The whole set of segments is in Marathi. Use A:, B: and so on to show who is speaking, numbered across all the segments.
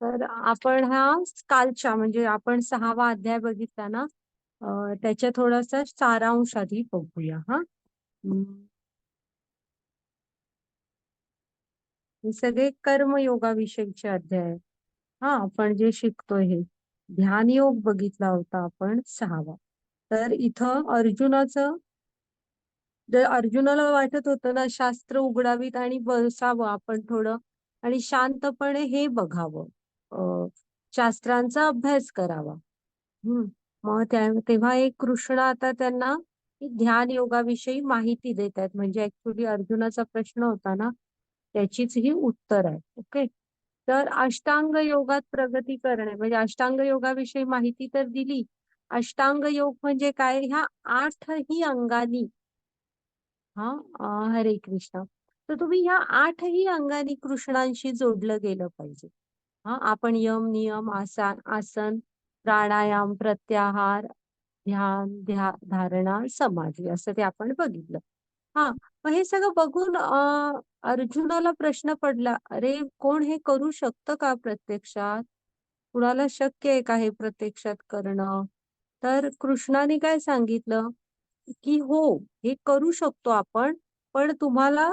A: तर आपण हा कालच्या म्हणजे आपण 6वा अध्याय बघितला ना, त्याच्या थोडासा सारांश आधी बघूया हा. हे सगळे कर्मयोगाविषयीचे अध्याय आहे. हा, आपण जे शिकतोय हे ध्यान योग बघितला होता आपण 6वा. तर इथं अर्जुनाला वाटत होतं ना, शास्त्र उघडावीत आणि बसावं आपण थोडं आणि शांतपणे हे बघावं, शास्त्रांचा अभ्यास करावा. हम्म. मग तेव्हा एक कृष्ण आता त्यांना ध्यान योगाविषयी माहिती देत आहेत. म्हणजे ऍक्च्युली अर्जुनाचा प्रश्न होता ना, त्याचीच ही उत्तर आहे. ओके. तर अष्टांग योगात प्रगती करणे म्हणजे अष्टांग योगाविषयी माहिती तर दिली. अष्टांग योग म्हणजे काय? ह्या 8ही अंगानी, हा, हरे कृष्ण. तर तुम्ही ह्या 8ही अंगानी कृष्णांशी जोडलं गेलं पाहिजे. हा, आपण यम नियम आसन प्राणायाम प्रत्याहार ध्यान धारणा समाधी असं ते आपण बघितलं. हा, मग हे सगळं बघून अर्जुनाला प्रश्न पडला, अरे कोण हे करू शकतं का प्रत्यक्षात? कुणाला शक्य आहे का हे प्रत्यक्षात करणं? तर कृष्णाने काय सांगितलं की हो, हे करू शकतो आपण, पण तुम्हाला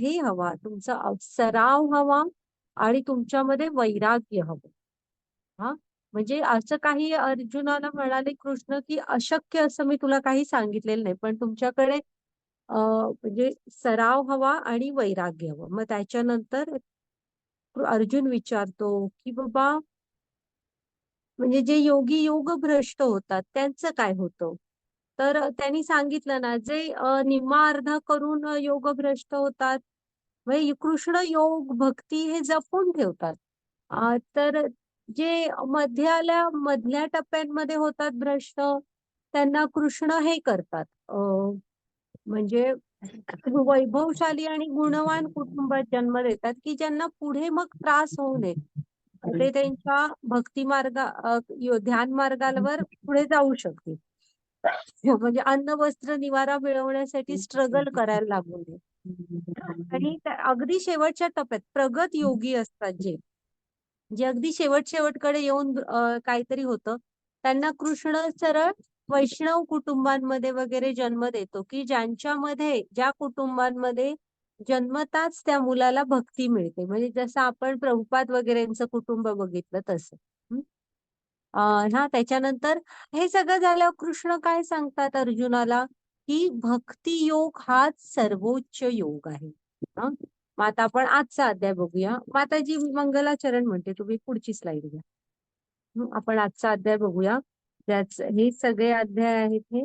A: हे हवा, तुमचा सराव हवा आणि तुमच्यामध्ये वैराग्य हवं. हा, म्हणजे असं काही अर्जुनाला म्हणाले कृष्ण की अशक्य असं मी तुला काही सांगितलेलं नाही, पण तुमच्याकडे म्हणजे सराव हवा आणि वैराग्य हवं. मग त्याच्यानंतर अर्जुन विचारतो की बाबा, म्हणजे जे योगी योग भ्रष्ट होतात त्यांचं काय होतं? तर त्यांनी सांगितलं ना, जे निम्मा अर्धा करून योग भ्रष्ट होतात, म्हणजे कृष्ण योग भक्ती हे जपून ठेवतात. तर जे मधल्या टप्प्यांमध्ये होतात भ्रष्ट, त्यांना कृष्ण हे करतात, म्हणजे वैभवशाली आणि गुणवान कुटुंबात जन्म देतात की ज्यांना पुढे मग त्रास होऊ नये, ते त्यांच्या भक्ती ध्यान मार्गावर पुढे जाऊ शकतील. म्हणजे अन्न वस्त्र निवारा मिळवण्यासाठी स्ट्रगल करायला लागू नये. आणि अगदी शेवटच्या टप्प्यात प्रगत योगी असतात, जे जे अगदी शेवटकडे येऊन काहीतरी होतं, त्यांना कृष्ण सरळ वैष्णव कुटुंबांमध्ये वगैरे जन्म देतो, की ज्या कुटुंबांमध्ये जन्मताच त्या मुलाला भक्ती मिळते. म्हणजे जसं आपण प्रभुपाद वगैरेंचं कुटुंब बघितलं तसं. हा, त्याच्यानंतर हे सगळं झाल्यावर कृष्ण काय सांगतात अर्जुनाला, की भक्ती योग हाच सर्वोच्च योग आहे. हा, मग आता आपण आजचा अध्याय बघूया. माताजी मंगलाचरण म्हणते, तुम्ही पुढची स्लाइड घ्या. आपण आजचा अध्याय बघूया. हे सगळे अध्याय आहेत, हे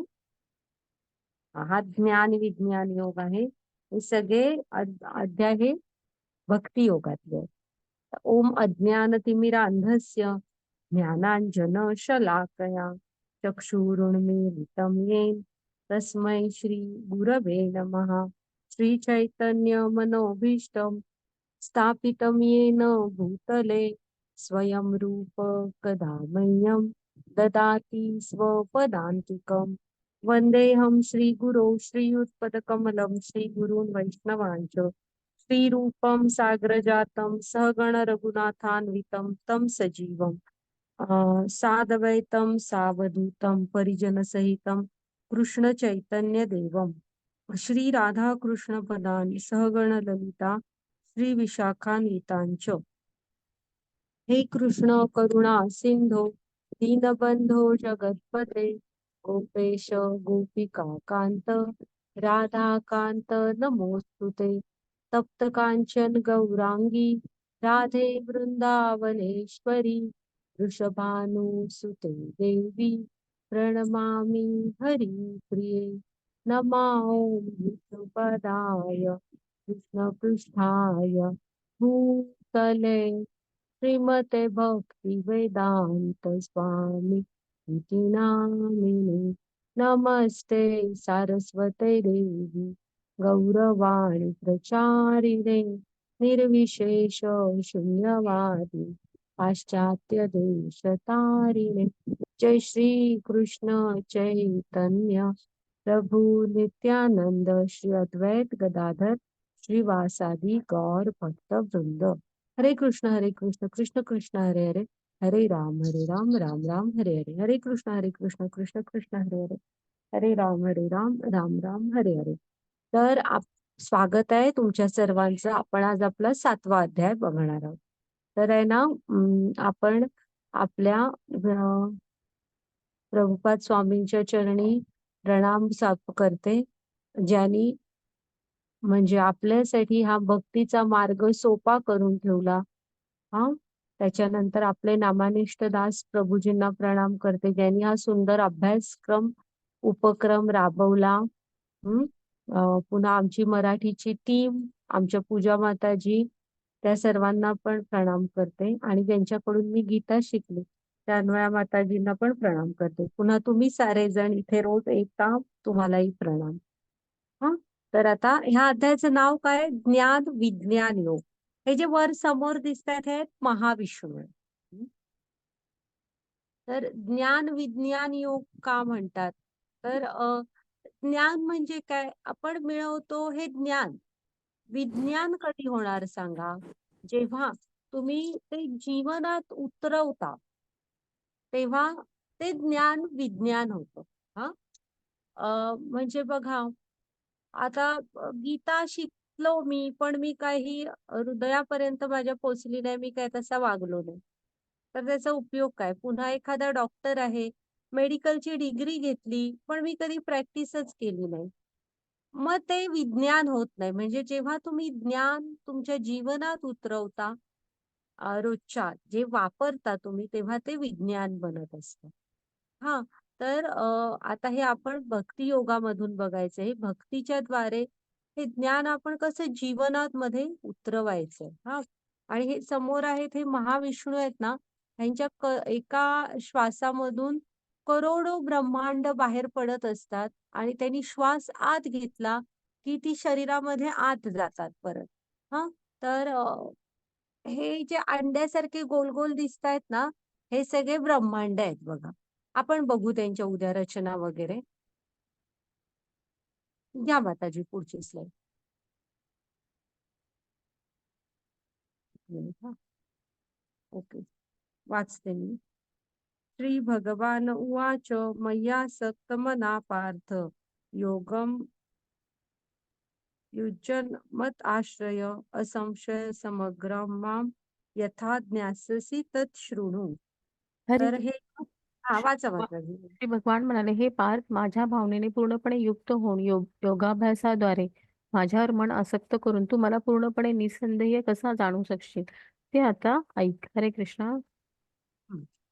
A: हा ज्ञान विज्ञान योग आहे. हे सगळे अध्याय हे भक्ती योगातले आहेत. ओम अज्ञानतिमिरांधस्य ज्ञानांजन शलाकया चक्षुरुन्मीलितं येन तस्मै श्री गुरवे नमः. श्री चैतन्य मनोभीष्टं स्थापितं येन भूतले स्वयं रूप कदा मह्यं ददाति स्वपदान्तिकम्. वन्देऽहं श्रीगुरो श्रीयुतपदकमलं श्रीगुरून् वैष्णवांच श्रीरूपं साग्रजातं सहगण रघुनाथान्वितं तं सजीवं साद्वैतं सावधूतं परिजनसहितं कृष्ण चैतन्य देवं श्री राधा कृष्ण पदानि सहगण ललिता श्री विशाखान्वितांच. हे कृष्ण करुणा सिंधो दीनबंधो जगत्पते गोपेश गोपिका कांत राधा कांत नमोस्तुते. तप्त कांचन गौरांगी राधे वृंदावनेश्वरी वृषभानुसुते देवी प्रणमामि हरिप्रिये. नमो विष्णुपदाय कृष्णपृष्ठाय भूतले श्रीमते भक्ति वेदांत स्वामी इति नामिने. नमस्ते सारस्वते देवी गौरवाणी प्रचारिणे निर्विशेष शून्यवादी पाश्चात्य देश तारिणे. जय श्री कृष्ण चैतन्य प्रभु नित्यानंद श्री अद्वैत गदाधर श्रीवासादि गौर भक्त वृंद. हरे कृष्ण कृष्ण कृष्ण हरे हरे, हरे राम राम राम हरे हरे, हरे कृष्ण कृष्ण कृष्ण हरे हरे, हरे राम राम राम हरे हरे. तर स्वागत आहे तुमच्या सर्वांचं. आपण आज आपला 7वा अध्याय बघणार आहोत. तर आहे ना, आपण आपल्या प्रभुपाद स्वामींच्या चरणी प्रणाम करते, ज्यांनी म्हणजे आपल्यासाठी हा भक्तीचा मार्ग सोपा करून ठेवला. हा, त्याच्यानंतर आपले नामानिष्ठ दास प्रभूजींना प्रणाम करते, ज्यांनी हा सुंदर अभ्यासक्रम उपक्रम राबवला. पुन्हा आमची मराठीची टीम, आमच्या पूजा माताजी, त्या सर्वांना पण प्रणाम करते. आणि ज्यांच्याकडून मी गीता शिकली त्या अन्वया माताजींना पण प्रणाम करते. पुन्हा तुम्ही सारेजण इथे रोज येता, तुम्हालाही प्रणाम. हा, तर आता ह्या अध्यायाचं नाव काय? ज्ञान विज्ञान योग. हे जे वर समोर दिसतात हे महाविष्णू आहे. तर ज्ञान विज्ञान योग का म्हणतात? तर ज्ञान म्हणजे काय? आपण मिळवतो हे ज्ञान. विज्ञान कधी होणार सांगा? जेव्हा तुम्ही ते जीवनात उतरवता, तेव्हा ते ज्ञान विज्ञान होतं. हा, म्हणजे बघा, आता गीता शिकलो मी, पण मी काही हृदयापर्यंत माझ्या पोचली नाही, मी काय तसा वागलो नाही, तर त्याचा उपयोग काय? पुन्हा एखादा डॉक्टर आहे, मेडिकलची डिग्री घेतली, पण मी कधी प्रॅक्टिसच केली नाही, मग ते विज्ञान होत नाही. म्हणजे जेव्हा तुम्ही ज्ञान तुमच्या जीवनात उतरवता, रोजच्या जे वापरता तुम्ही, तेव्हा ते विज्ञान बनत असतं. हा, तर आता हे आपण भक्ती योगामधून बघायचंय. भक्तीच्या द्वारे हे ज्ञान आपण कसं जीवनात मध्ये उतरवायचं. हा, आणि हे समोर आहेत हे महाविष्णू आहेत ना, त्यांच्या एका श्वासामधून करोडो ब्रह्मांड बाहेर पडत असतात, आणि त्यांनी श्वास आत घेतला की ती शरीरामध्ये आत जातात परत. हा, तर हे जे अंड्यासारखे गोल गोल दिसतायत ना, हे सगळे ब्रह्मांड आहेत बघा. आपण बघू त्यांच्या उद्या रचना वगैरे. घ्या माताजी पुढची स्लाइड. ओके, वाचते मी. श्री भगवान उवाच मय्यासक्त मना पार्थ योगम युजन मत आश्रय असंशय समग्रम माम यथा ज्ञास्यसि तत् शृणु.
B: हरे
A: तर हे वाचा
B: वा-
A: माताजी.
B: श्री भगवान म्हणाले, हे पार्थ, माझ्या भावनेने पूर्णपणे युक्त होऊन योगाभ्यासाद्वारे माझ्यावर मन आसक्त करून तू मला पूर्णपणे निसंदेह कसा जाणू शकशील ते आता ऐक. हरे कृष्णा.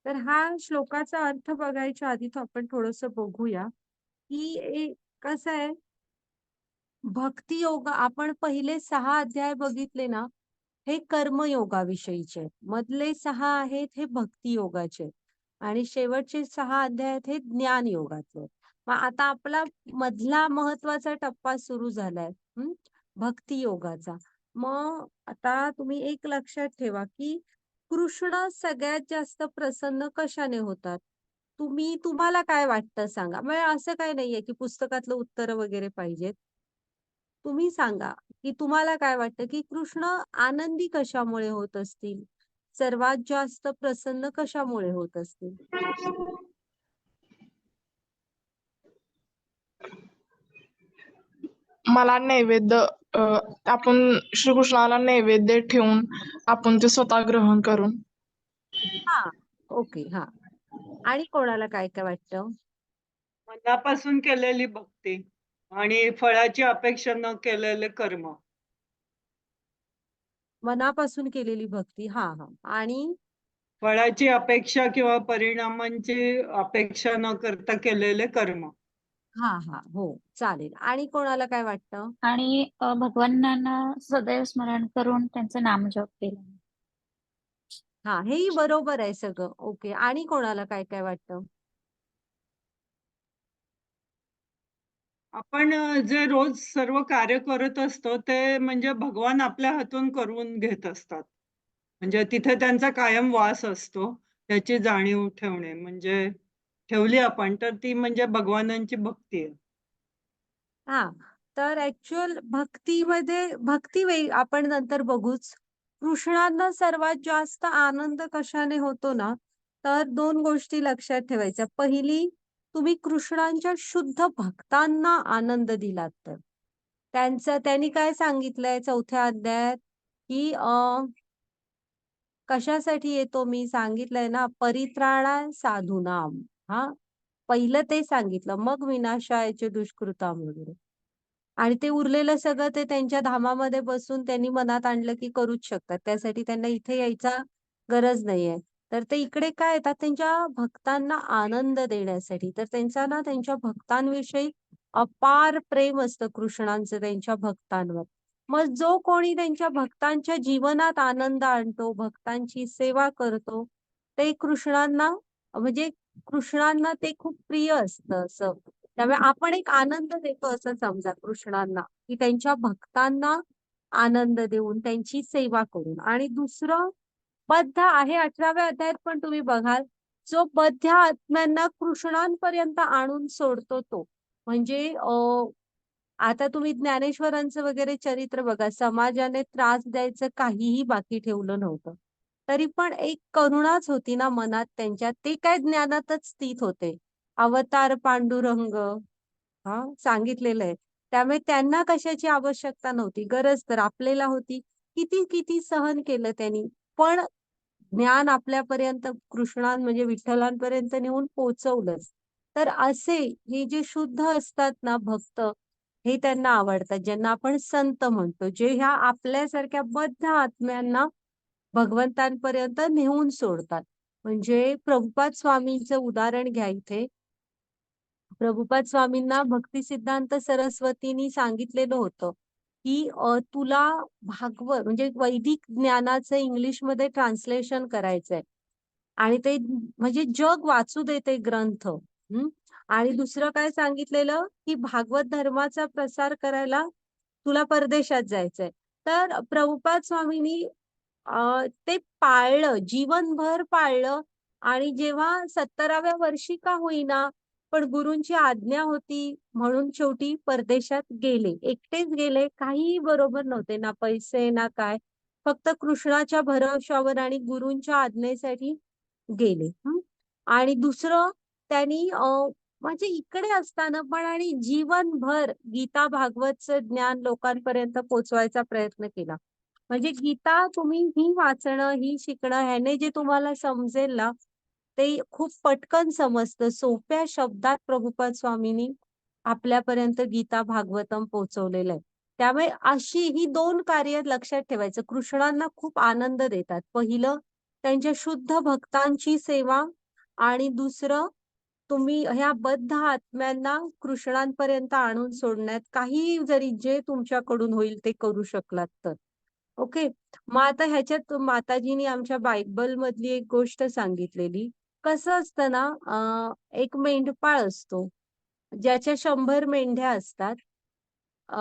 A: तर हा श्लोकाचा अर्थ बघायच्या आधी तो आपण थोडस बघूया की कसं आहे. भक्ती योग आपण पहिले 6 अध्याय बघितले ना, हे कर्मयोगाविषयीचे आहेत. मधले 6 आहेत हे भक्ती योगाचे, आणि शेवटचे 6 अध्याय आहेत हे ज्ञान योगाचे. मग आता आपला मधला महत्वाचा टप्पा सुरू झालाय, भक्ती योगाचा. मग आता तुम्ही एक लक्षात ठेवा की कृष्ण सगळ्यात जास्त प्रसन्न कशाने होतात? तुम्हाला काय वाटतं सांगा. म्हणजे असं काय नाहीये की पुस्तकातलं उत्तर वगैरे पाहिजेत. तुम्ही सांगा की तुम्हाला काय वाटतं की कृष्ण आनंदी कशामुळे होत असतील? सर्वात जास्त प्रसन्न कशामुळे होत असतील?
C: मला नैवेद्य आपण श्रीकृष्णाला नैवेद्य ठेवून आपण ते स्वतः ग्रहण करून.
A: हा, ओके. हा, आणि कोणाला काय काय वाटतं?
D: मनापासून केलेली भक्ती आणि फळाची अपेक्षा न केलेले कर्म.
A: मनापासून केलेली भक्ती. हा हा, आणि
D: फळाची अपेक्षा किंवा परिणामांची अपेक्षा न करता केलेले कर्म.
A: हा हा, हो, चालेल. आणि कोणाला काय वाटतं?
E: आणि भगवानांना सदैव स्मरण करून त्यांचं नामजप केलं.
A: हा, हेही बरोबर आहे सगळं. ओके, आणि कोणाला काय काय वाटतं?
D: आपण जे रोज सर्व कार्य करत असतो ते म्हणजे भगवान आपल्या हातून करून घेत असतात. म्हणजे तिथे त्यांचा कायम वास असतो, त्याची जाणीव ठेवणे म्हणजे ठेवली आपण तर ती म्हणजे भगवानांची भक्ती आहे.
A: हा, तर ऍक्च्युअल भक्तीमध्ये आपण नंतर बघूच. कृष्णांना सर्वात जास्त आनंद कशाने होतो ना, तर 2 गोष्टी लक्षात ठेवायच्या. पहिली, तुम्ही कृष्णांच्या शुद्ध भक्तांना आनंद दिलात तर. त्यांनी काय सांगितलंय 4थ्या अध्यायात, की कशासाठी येतो मी सांगितलंय ना, परित्राणाय साधूनाम. हां, पहिलं ते सांगितलं, मग विनाशायचे दुष्कृताम वगैरे. आणि ते उरलेलं सगळं ते त्यांच्या धामामध्ये बसून त्यांनी मनात आणलं की करूच शकतात. त्यासाठी त्यांना इथे यायचा गरज नाहीये. तर ते इकडे काय येतात त्यांच्या भक्तांना आनंद देण्यासाठी. तर त्यांचा ना त्यांच्या भक्तांविषयी अपार प्रेम असतं कृष्णांचं त्यांच्या भक्तांवर. मग जो कोणी त्यांच्या भक्तांच्या जीवनात आनंद आणतो, भक्तांची सेवा करतो, ते कृष्णांना म्हणजे कृष्णांना ते खूप प्रिय असतं असं. त्यामुळे आपण एक आनंद देतो असं समजा कृष्णांना, की त्यांच्या भक्तांना आनंद देऊन त्यांची सेवा करून. आणि दुसरं बद्ध आहे 18व्या अध्यायात पण तुम्ही बघाल, जो बद्ध आत्म्यांना कृष्णांपर्यंत आणून सोडतो तो. म्हणजे आता तुम्ही ज्ञानेश्वरांचं वगैरे चरित्र बघा, समाजाने त्रास द्यायचं काहीही बाकी ठेवलं नव्हतं. तरी पण एक करुणाच होती ना मनात त्यांच्या, ते काय ज्ञानातच स्थित होते. अवतार पांडुरंग सांगितलेलं आहे. त्यामुळे त्यांना कशाची आवश्यकता नव्हती. गरज तर आपल्याला होती. किती किती सहन केलं त्यांनी. पण ज्ञान आपल्यापर्यंत म्हणजे विठ्ठलांपर्यंत नेऊन पोहोचवलंच. तर असे हे जे शुद्ध असतात ना भक्त, हे त्यांना आवडतात. ज्यांना आपण संत म्हणतो. जे ह्या आपल्यासारख्या बद्ध आत्म्यांना भगवंतांपर्यंत नेऊन सोडतात. म्हणजे प्रभुपाद स्वामींचं उदाहरण घ्या इथे. प्रभुपाद स्वामींना भक्ती सिद्धांत सरस्वतींनी सांगितलेलं होतं, की तुला भागवत म्हणजे वैदिक ज्ञानाचं इंग्लिशमध्ये ट्रान्सलेशन करायचंय. आणि ते म्हणजे जग वाचू दे ते ग्रंथ. आणि दुसरं काय सांगितलेलं, की भागवत धर्माचा प्रसार करायला तुला परदेशात जायचंय. तर प्रभुपाद स्वामींनी ते पाळलं, जीवनभर पाळलं. आणि जेव्हा 70व्या वर्षी का होईना, पण गुरूंची आज्ञा होती म्हणून शेवटी परदेशात गेले. एकटेच गेले, काहीही बरोबर नव्हते, ना पैसे ना काय. फक्त कृष्णाच्या भरवशावर आणि गुरूंच्या आज्ञेसाठी गेले. आणि दुसरं त्यांनी म्हणजे इकडे असताना पण आणि जीवनभर गीता भागवतचं ज्ञान लोकांपर्यंत पोहोचवायचा प्रयत्न केला. म्हणजे गीता तुम्ही ही वाचणं, ही शिकणं, ह्याने जे तुम्हाला समजेल ना, ते खूप पटकन समजतं. सोप्या शब्दात प्रभुपाद स्वामींनी आपल्यापर्यंत गीता भागवतम पोहोचवलेलं आहे. त्यामुळे अशी ही 2 कार्य लक्षात ठेवायचं. कृष्णांना खूप आनंद देतात. पहिलं त्यांच्या शुद्ध भक्तांची सेवा आणि दुसरं तुम्ही ह्या बद्ध आत्म्यांना कृष्णांपर्यंत आणून सोडण्यात काही जरी जे तुमच्याकडून होईल ते करू शकलात तर. ओके. मग आता ह्याच्यात माताजींनी आमच्या बायबल मधली एक गोष्ट सांगितलेली. कसं असतं ना, एक मेंढपाळ असतो, ज्याच्या 100 मेंढ्या असतात. अ,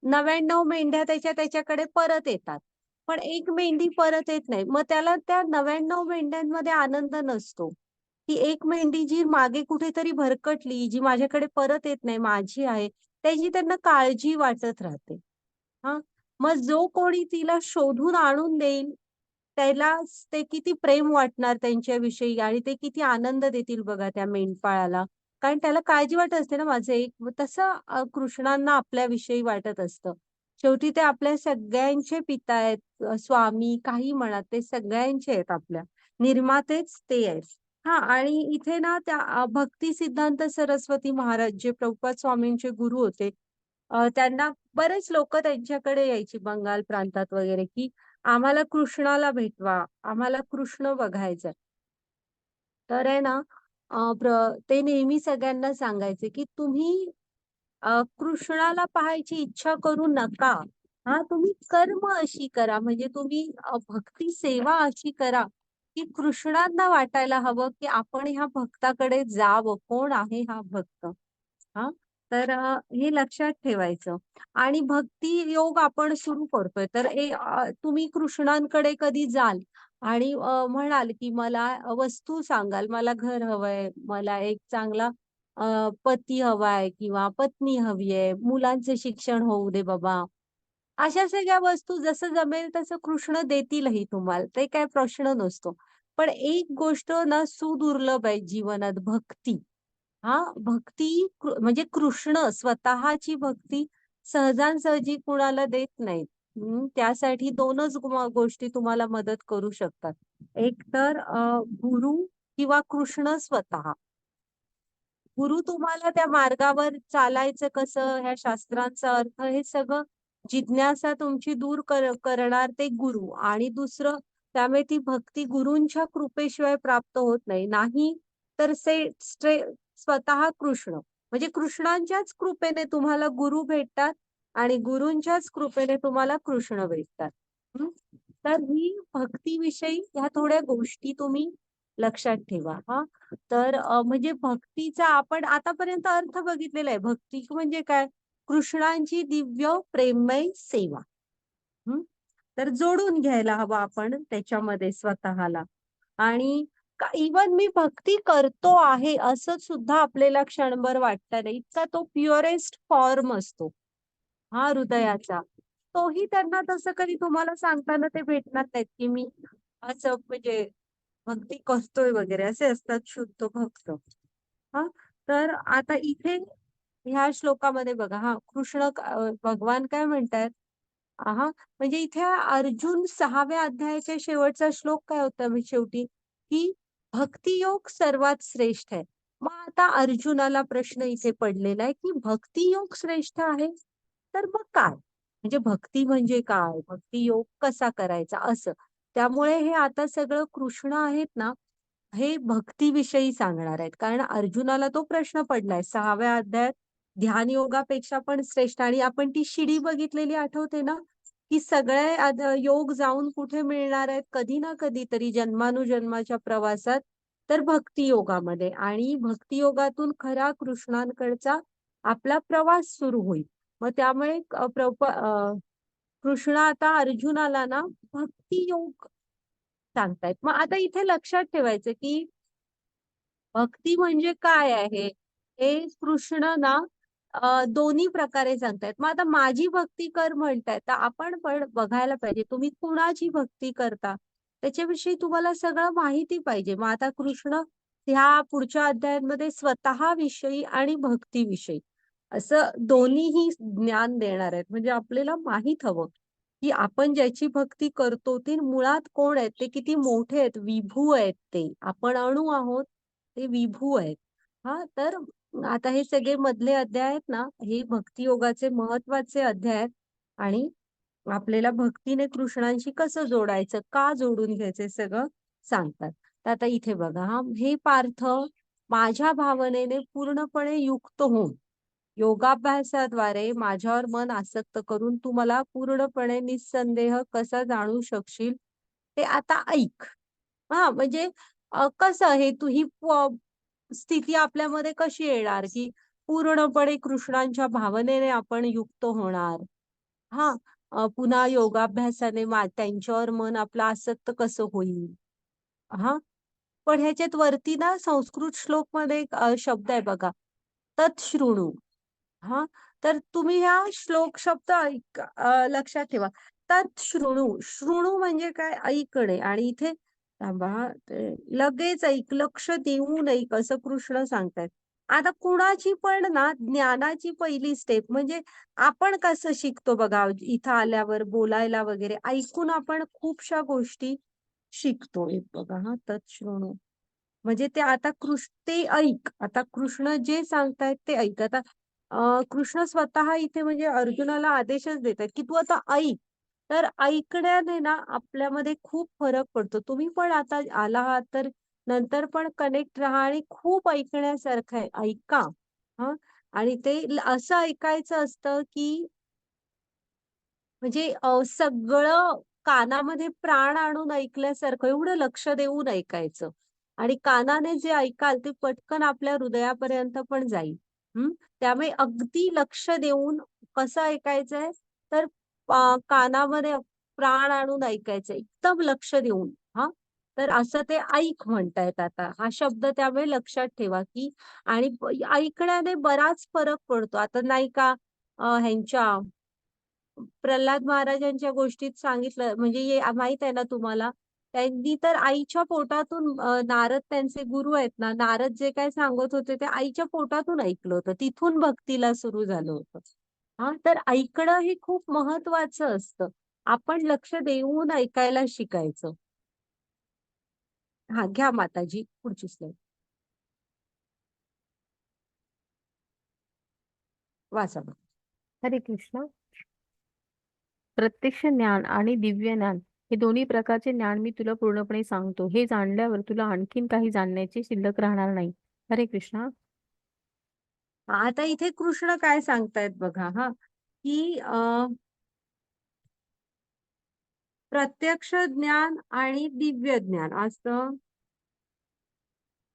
A: 99 मेंढ्या त्याच्याकडे परत येतात. पण एक मेंढी परत येत नाही. मग त्याला त्या 99 मेंढ्यांमध्ये आनंद नसतो. की एक मेंढी जी मागे कुठेतरी भरकटली, जी माझ्याकडे परत येत नाही, माझी आहे, त्याची त्यांना काळजी वाटत राहते. हां. मग जो कोणी तिला शोधून आणून देईल, त्याला ते किती प्रेम वाटणार त्यांच्याविषयी आणि ते किती आनंद देतील बघा त्या मेंढपाळाला. कारण त्याला काळजी वाटत असते ना माझं एक. मग तसं कृष्णांना आपल्याविषयी वाटत असतं. शेवटी ते आपल्या सगळ्यांचे पिता आहेत. स्वामी काही म्हणा, ते सगळ्यांचे आहेत आपल्या. निर्मातेच ते आहेत. हां. आणि इथे ना त्या भक्ती सिद्धांत सरस्वती महाराज जे प्रभुपाद स्वामींचे गुरु होते. त्यांना बरेच लोक त्यांच्याकडे यायची बंगाल प्रांतात वगैरे, की आम्हाला कृष्णाला भेटवा, आम्हाला कृष्ण बघायचंय. तर आहे ना, ते नेहमी सगळ्यांना सांगायचे, की तुम्ही कृष्णाला पाहायची इच्छा करू नका. तुम्ही कर्म अशी करा, म्हणजे तुम्ही भक्ती सेवा अशी करा, की कृष्णांना वाटायला हवं, की आपण ह्या भक्ताकडे जावं. कोण आहे हा भक्त? हां. तर हे लक्षात ठेवायचं. आणि भक्ती योग आपण सुरू करतोय. तर तुम्ही कृष्णांकडे कधी जाल आणि म्हणाल, की मला वस्तू सांगाल, मला घर हवंय, मला एक चांगला पती हवाय किंवा पत्नी हवी आहे, मुलांचे शिक्षण होऊ दे बाबा. अशा सगळ्या वस्तू जसं जमेल तसं कृष्ण देतीलही तुम्हाला. ते काही प्रश्न नसतो. पण एक गोष्ट ना सुदुर्लभ आहे जीवनात भक्ती. हां, भक्ती म्हणजे कृष्ण स्वतःची भक्ती सहजासहजी कुणाला देत नाहीत. त्यासाठी 2च गोष्टी तुम्हाला मदत करू शकतात. एक तर गुरु किंवा कृष्ण स्वतः. गुरु तुम्हाला त्या मार्गावर चालायचं कसं, ह्या शास्त्रांचा अर्थ हे सगळं जिज्ञासा तुमची दूर करणार ते गुरु. आणि दुसरं त्यामुळे ती भक्ती गुरूंच्या कृपेशिवाय प्राप्त होत नाही. नाही तर स्वतः कृष्ण म्हणजे कृष्णांच्याच कृपेने तुम्हाला गुरु भेटतात आणि गुरूंच्याच कृपेने तुम्हाला कृष्ण भेटतात. हं? तर ही भक्तीविषयी ह्या थोड्या गोष्टी तुम्ही लक्षात ठेवा. हां. तर म्हणजे भक्तीचा आपण आतापर्यंत अर्थ बघितलेला आहे. भक्ती म्हणजे काय? कृष्णांची दिव्य प्रेममय सेवा. हं. तर जोडून घ्यायला हवं आपण त्याच्यामध्ये स्वतःला. आणि इव्हन मी भक्ती करतो आहे असं सुद्धा आपल्याला क्षणभर वाटतं नाही. इतका तो प्युरेस्ट फॉर्म असतो. हा हृदयाचा. तोही त्यांना तसं कधी तुम्हाला सांगताना ते भेटणार नाहीत, की मी असं म्हणजे भक्ती करतोय वगैरे असे असतात शुद्ध भक्त. हां, तर आता इथे ह्या श्लोकामध्ये बघा हां, भगवान काय म्हणतायत? हां, म्हणजे इथे अर्जुन 6व्या अध्यायाच्या शेवटचा श्लोक काय होता मग शेवटी, की भक्तियोग सर्वात श्रेष्ठ आहे. मग आता अर्जुनाला प्रश्न इथे पडलेला आहे, की भक्तियोग श्रेष्ठ आहे, तर मग काय? म्हणजे भक्ती म्हणजे काय? भक्तियोग कसा करायचा? असं. त्यामुळे हे आता सगळं कृष्ण आहेत ना, हे भक्तीविषयी सांगणार आहेत. कारण अर्जुनाला तो प्रश्न पडलाय 6व्या अध्यायात ध्यान योगापेक्षा पण श्रेष्ठ. आणि आपण ती शिडी बघितलेली आठवते ना, की सगळे योग जाऊन कुठे मिळणार आहेत? कधी ना कधीतरी जन्मानुजन्माच्या प्रवासात, तर भक्ती योगामध्ये. आणि भक्ती योगातून खरा कृष्णांकडचा आपला प्रवास सुरू होईल. मग त्यामुळे कृष्ण आता अर्जुनाला ना भक्ती योग सांगतायत. मग आता इथे लक्षात ठेवायचं, की भक्ती म्हणजे काय आहे? हे कृष्ण ना दोन्ही प्रकारे सांगतायत. मग आता माझी भक्ती कर म्हणतायत, तर आपण पण बघायला पाहिजे तुम्ही कुणाची भक्ती करता? त्याच्याविषयी तुम्हाला सगळं माहिती पाहिजे. मग आता कृष्ण ह्या पुढच्या अध्यायांमध्ये स्वतःविषयी आणि भक्तीविषयी असं दोन्हीही ज्ञान देणार आहेत. म्हणजे आपल्याला माहित हवं, की आपण ज्याची भक्ती करतो ते मुळात कोण आहेत? ते किती मोठे आहेत, विभू आहेत ते. आपण अणू आहोत, ते विभू आहेत. हां, तर आता हे सगळे मधले अध्याय आहेत ना, हे भक्ती योगाचे महत्वाचे अध्याय आहेत. आणि आपल्याला भक्तीने कृष्णांशी कसं जोडायचं, का जोडून घ्यायचं सगळं सांगतात. तर आता इथे बघा हां, हे पार्थ माझ्या भावनेने पूर्णपणे युक्त होऊन योगाभ्यासाद्वारे माझ्यावर मन आसक्त करून तू मला पूर्णपणे निस्संदेह कसा जाणू शकशील ते आता ऐक. हां, म्हणजे कसं हे तू ही स्थिती आपल्यामध्ये कशी येणार, की पूर्णपणे कृष्णांच्या भावनेने आपण युक्त होणार. हां, पुन्हा योगाभ्यासाने त्यांच्यावर मन आपलं आसक्त कसं होईल? हां, पण ह्याच्यात वरती ना संस्कृत श्लोकमध्ये एक शब्द आहे बघा, तत्शृणु. हां, तर तुम्ही ह्या श्लोक शब्द लक्षात ठेवा. तत्शृणु. शृणु म्हणजे काय? ऐकणे. आणि इथे थांबा हां, लगेच ऐक, लक्ष देऊन ऐक असं कृष्ण सांगतायत. आता कुणाची पण ना ज्ञानाची पहिली स्टेप म्हणजे आपण कसं शिकतो बघा, इथं आल्यावर बोलायला वगैरे ऐकून आपण खूपशा गोष्टी शिकतो. एक बघा हां, तत्शृणु. म्हणजे ते आता ते ऐक. आता कृष्ण जे सांगतायत ते ऐक. आता कृष्ण स्वतः इथे म्हणजे अर्जुनाला आदेशच देतात, की तू आता ऐक. तर ऐकण्याने ना आपल्यामध्ये खूप फरक पडतो. तुम्ही पण आता आला आहात तर नंतर पण कनेक्ट राहा आणि खूप ऐकण्यासारखं आहे. ऐका. हं. आणि ते असं ऐकायचं असतं, की म्हणजे सगळं कानामध्ये प्राण आणून ऐकल्यासारखं एवढं लक्ष देऊन ऐकायचं. आणि कानाने जे ऐकाल ते पटकन आपल्या हृदयापर्यंत पण जाईल. हं. त्यामुळे अगदी लक्ष देऊन कसं ऐकायचंय, तर कानामध्ये प्राण आणून ऐकायचं एकदम लक्ष देऊन. हां. तर असं ते ऐक म्हणतायत आता. हा शब्द त्यामुळे लक्षात ठेवा, की आणि ऐकण्याने बराच फरक पडतो. आता नाही का ह्यांच्या प्रल्हाद महाराजांच्या गोष्टीत सांगितलं म्हणजे माहित आहे ना तुम्हाला, त्यांनी तर आईच्या पोटातून नारद त्यांचे गुरु आहेत ना, नारद जे काय सांगत होते ते आईच्या पोटातून ऐकलं होतं. तिथून भक्तीला सुरू झालं होतं. हा, तर ऐकणं हे खूप महत्वाचं असतं. आपण लक्ष देऊन ऐकायला शिकायचं. हा, घ्या माताजी पुढची स्लाईड. वाचा बघा.
B: हरे कृष्ण. प्रत्यक्ष ज्ञान आणि दिव्य ज्ञान हे दोन्ही प्रकारचे ज्ञान मी तुला पूर्णपणे सांगतो. हे जाणल्यावर तुला आणखीन काही जाणण्याची शिल्लक राहणार नाही. हरे कृष्ण.
A: आता इथे कृष्ण काय सांगतायत बघा, हा, की प्रत्यक्ष ज्ञान आणि दिव्य ज्ञान असं.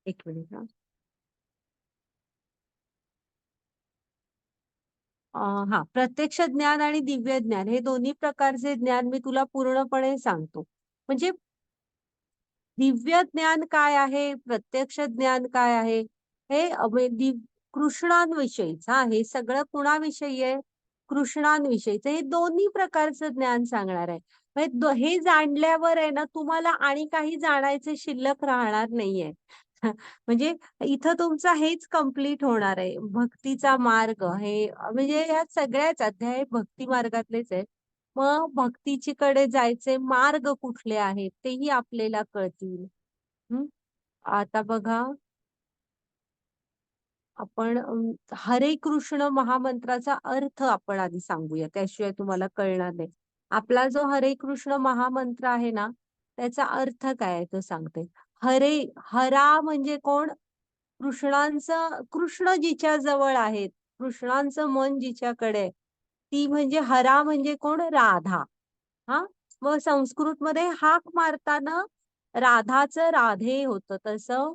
A: एक मिनिट हा. हा, प्रत्यक्ष ज्ञान आणि दिव्य ज्ञान हे दोन्ही प्रकारचे ज्ञान मी तुला पूर्णपणे सांगतो. म्हणजे दिव्य ज्ञान काय आहे, प्रत्यक्ष ज्ञान काय आहे, हे कृष्णांविषयीच. हा, हे सगळं कुणाविषयी आहे, कृष्णांविषयीच. हे दोन्ही प्रकारचं ज्ञान सांगणार आहे. म्हणजे हे जाणल्यावर आहे ना, तुम्हाला आणि काही जाणायचे शिल्लक राहणार नाहीये. म्हणजे इथं तुमचा हेच कम्प्लीट होणार आहे. भक्तीचा मार्ग हे म्हणजे या सगळ्याच अध्याय भक्ती मार्गातलेच आहेत. मग भक्तीची कडे जायचे मार्ग कुठले आहेत तेही आपल्याला कळतील. आता बघा, आपण हरे कृष्ण महामंत्राचा अर्थ आपण आधी सांगूया, त्याशिवाय तुम्हाला कळणार नाही. आपला जो हरे कृष्ण महामंत्र आहे ना, त्याचा अर्थ काय आहे तो सांगते. हरा म्हणजे कोण? कृष्णांचं, कृष्ण जिच्या जवळ आहेत, कृष्णांचं मन जिच्याकडे आहे, ती म्हणजे हरा म्हणजे कोण? राधा. हा, मग संस्कृत मध्ये हाक मारताना राधाचं राधे होतं, तसं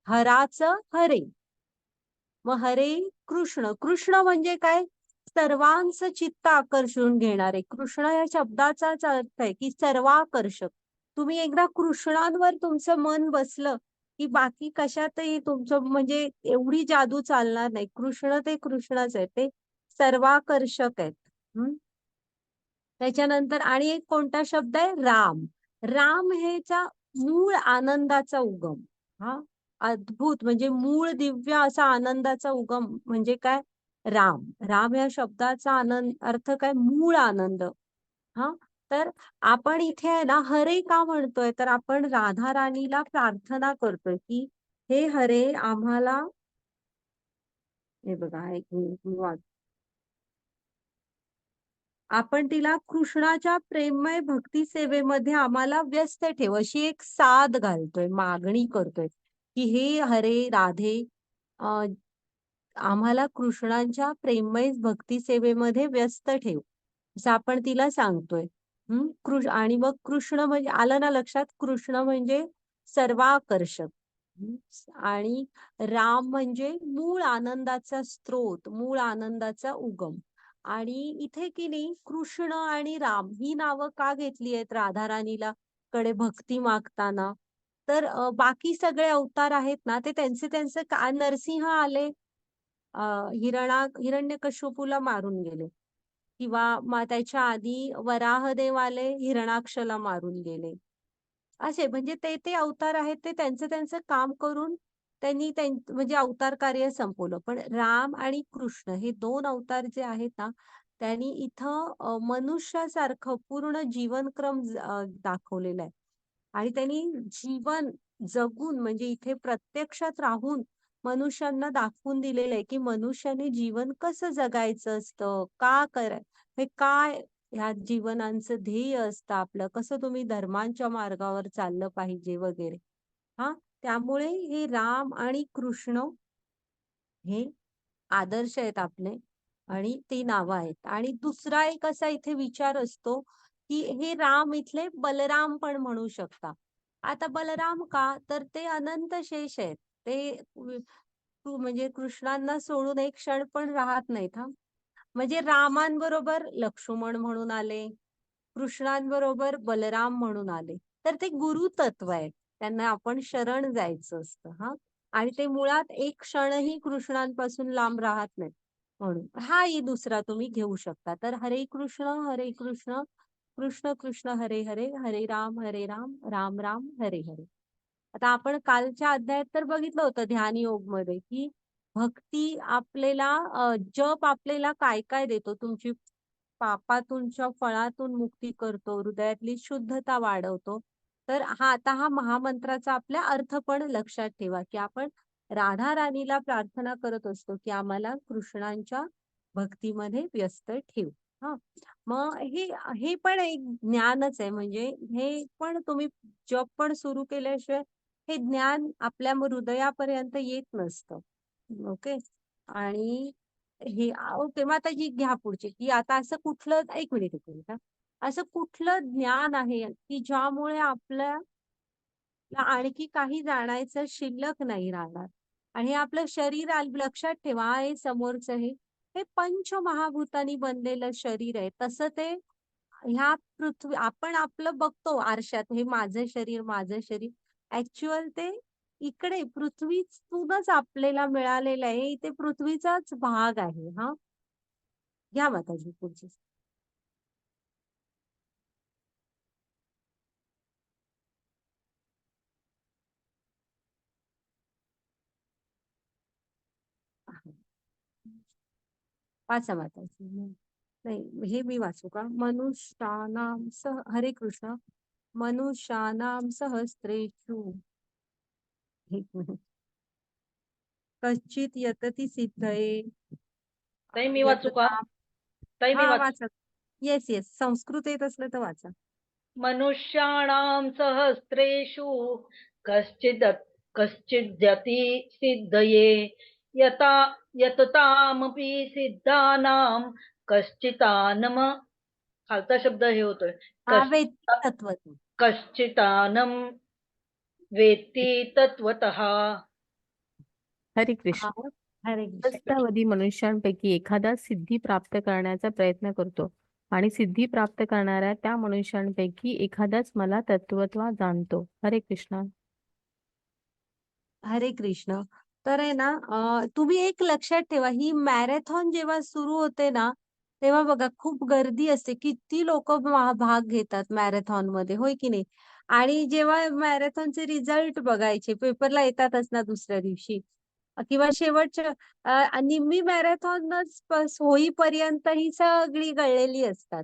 A: हराचं हरे. मग हरे कृष्ण, कृष्ण म्हणजे काय? सर्वांचं चित्त आकर्षून घेणारे. कृष्ण या शब्दाचाच अर्थ आहे की सर्वाकर्षक. तुम्ही एकदा कृष्णांवर तुमचं मन बसलं की बाकी कशातही तुमचं म्हणजे एवढी जादू चालणार नाही. कृष्ण ते कृष्णच आहे, ते सर्वाकर्षक आहेत. त्याच्यानंतर आणि एक कोणता शब्द आहे? राम. राम हेचा मूळ आनंदाचा उगम. हा, अद्भुत म्हणजे मूळ दिव्य असा आनंदाचा उगम म्हणजे काय? राम. राम या शब्दाचा आनंद अर्थ काय? मूळ आनंद. हा, तर आपण इथे आहे ना हरे का म्हणतोय, तर आपण राधा राणीला प्रार्थना करतोय की हे हरे आम्हाला, हे बघा एक मिनिट मी आपण तिला कृष्णाच्या प्रेममय भक्ती सेवेमध्ये आम्हाला व्यस्त ठेव, अशी एक साद घालतोय, मागणी करतोय की हे हरे राधे, आम्हाला कृष्णांच्या प्रेममय भक्ती सेवेमध्ये व्यस्त ठेव, असं आपण तिला सांगतोय. आणि मग कृष्ण म्हणजे आलं ना लक्षात, कृष्ण म्हणजे सर्वाकर्षक. आणि राम म्हणजे मूळ आनंदाचा स्रोत, मूळ आनंदाचा उगम. आणि इथे की नाही कृष्ण आणि राम ही नावं का घेतली आहेत राधा राणीला कडे भक्ती मागताना? तर बाकी सगळे अवतार आहेत ना, ते त्यांचे का, नरसिंह आले हिरण्यकश्यपूला मारून गेले, किंवा त्याच्या आधी वराहदेव आले, हिरणाक्षला मारून गेले. असे म्हणजे ते अवतार आहेत, ते त्यांचं काम करून त्यांनी म्हणजे अवतार कार्य संपवलं. पण राम आणि कृष्ण हे दोन अवतार जे आहेत ना, त्यांनी इथं मनुष्यासारखं पूर्ण जीवनक्रम दाखवलेला आहे. आणि त्यांनी जीवन जगून म्हणजे इथे प्रत्यक्षात राहून मनुष्यांना दाखवून दिलेलं आहे की मनुष्याने जीवन कसं जगायचं असतं, का हे काय ह्या जीवनांचं ध्येय असतं आपलं, कसं तुम्ही धर्मांच्या मार्गावर चाललं पाहिजे वगैरे. हा, त्यामुळे हे राम आणि कृष्ण हे आदर्श आहेत आपले, आणि ती नावं आहेत. आणि दुसरा एक असा इथे विचार असतो की हे राम इथले बलराम पण म्हणू शकता. आता बलराम का, तर ते अनंत शेष आहेत, ते म्हणजे कृष्णांना सोडून एक क्षण पण राहत नाहीत. हा, म्हणजे रामांबरोबर लक्ष्मण म्हणून आले, कृष्णांबरोबर बलराम म्हणून आले, तर ते गुरु तत्व आहेत, त्यांना आपण शरण जायचं असतं. हा, आणि ते मुळात एक क्षणही कृष्णांपासून लांब राहत नाहीत. म्हणून हाही दुसरा तुम्ही घेऊ शकता. तर हरे कृष्ण, कृष्ण कृष्ण हरे हरे, हरे राम, राम राम हरे हरे. आता आपण कालच्या अध्यायात तर बघितलं होतं ध्यान योग मध्ये, की भक्ती आपल्याला जप आपल्याला काय काय देतो. तुमची पापातूनच्या फळातून मुक्ती करतो, हृदयातली शुद्धता वाढवतो. तर हा महामंत्राचा आपल्या अर्थ पण लक्षात ठेवा, की आपण राधा राणीला प्रार्थना करत असतो, की आम्हाला कृष्णांच्या भक्तीमध्ये व्यस्त ठेव. हा, मग हे पण एक ज्ञानच आहे. म्हणजे हे पण तुम्ही जप पण सुरू केल्याशिवाय हे ज्ञान आपल्या हृदयापर्यंत येत नसतं. ओके. आणि हे ओके, मग आता जी घ्या पुढची, की आता असं कुठलं, एक मिनिट हा. असं कुठलं ज्ञान आहे की ज्यामुळे आपल्याला आणखी काही जाणायचं शिल्लक नाही राहणार. आणि हे आपलं शरीर लक्षात ठेवा, हे समोरचं हे पंचमहाभूतांनी बनलेलं शरीर आहे. तसं ते ह्या पृथ्वी आपण आपलं बघतो आरशात, हे माझं शरीर. ऍक्च्युअल ते इकडे पृथ्वीतूनच आपल्याला मिळालेलं आहे. ते पृथ्वीचाच भाग आहे. हा, घ्या माताजी पुढची. वाचा माताजी. नाही, हे मी वाचू का? मनुष्यानाम सह, हरे कृष्ण. मनुष्यानाम सहस्रेषु, एक मिनिट, कश्चित यतती सिद्धये.
F: ताई मी वाचू का?
A: यतताम.
F: ताई मी
A: हा,
F: वाच
A: वाचा. येस येस, संस्कृत येत असलं तर वाचा.
F: मनुष्याणां सहस्रेषु कश्चिद् कश्चिद्यति सिद्धये यता यततामपि सिद्धानां कश्चितानम, खालचा शब्द हे होतोय,
A: हा, वेत्ती तत्व.
F: कश्चितानम वेत्ती तत्वतः.
B: हरे
A: हा,
B: कृष्ण.
A: हरे कृष्ण.
B: सहस्रावधी मनुष्यांपैकी एखादा सिद्धी प्राप्त करण्याचा प्रयत्न करतो आणि सिद्धी प्राप्त करणाऱ्या त्या मनुष्यांपैकी एखादाच मला तत्वत्वा जाणतो. हरे कृष्ण.
A: हरे कृष्ण. तर आहे ना, तुम्ही एक लक्षात ठेवा, ही मॅरेथॉन जेव्हा सुरू होते ना, तेव्हा बघा खूप गर्दी असते. किती लोक भाग घेतात मॅरेथॉन मध्ये, होय की नाही? आणि जेव्हा मॅरेथॉनचे रिझल्ट बघायचे, पेपरला येतातच ना दुसऱ्या दिवशी, किंवा शेवटच्या निम्मी मॅरेथॉनच होईपर्यंत ही सगळी गळलेली असतात.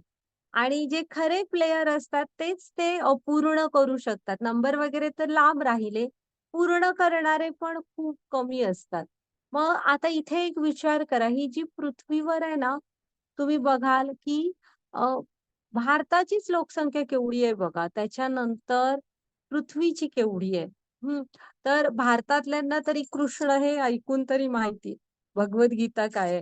A: आणि जे खरे प्लेयर असतात तेच ते अपूर्ण करू शकतात. नंबर वगैरे तर लांब राहिले, पूर्ण करणारे पण खूप कमी असतात. मग आता इथे एक विचार करा, ही जी पृथ्वीवर आहे ना, तुम्ही बघाल की भारताचीच लोकसंख्या केवढी आहे बघा, त्याच्यानंतर पृथ्वीची केवढी आहे. तर भारतातल्यांना तरी कृष्ण हे ऐकून तरी माहिती, भगवद्गीता काय आहे.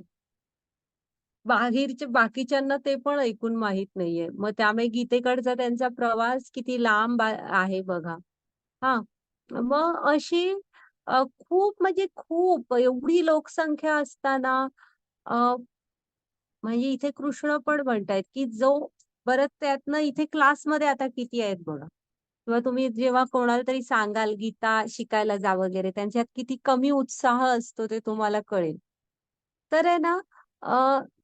A: बाकीच्यांना ते पण ऐकून माहित नाहीये. मग त्यामुळे गीतेकडचा त्यांचा प्रवास किती लांब आहे बघा. हा, मग अशी खूप म्हणजे खूप एवढी लोकसंख्या असताना म्हणजे इथे कृष्ण पण म्हणतायत की जो, परत त्यातनं इथे क्लासमध्ये आता किती आहेत बघा. किंवा तुम्ही जेव्हा कोणाला तरी सांगाल गीता शिकायला जा वगैरे, त्यांच्यात किती कमी उत्साह असतो ते तुम्हाला कळेल. तर आहे ना,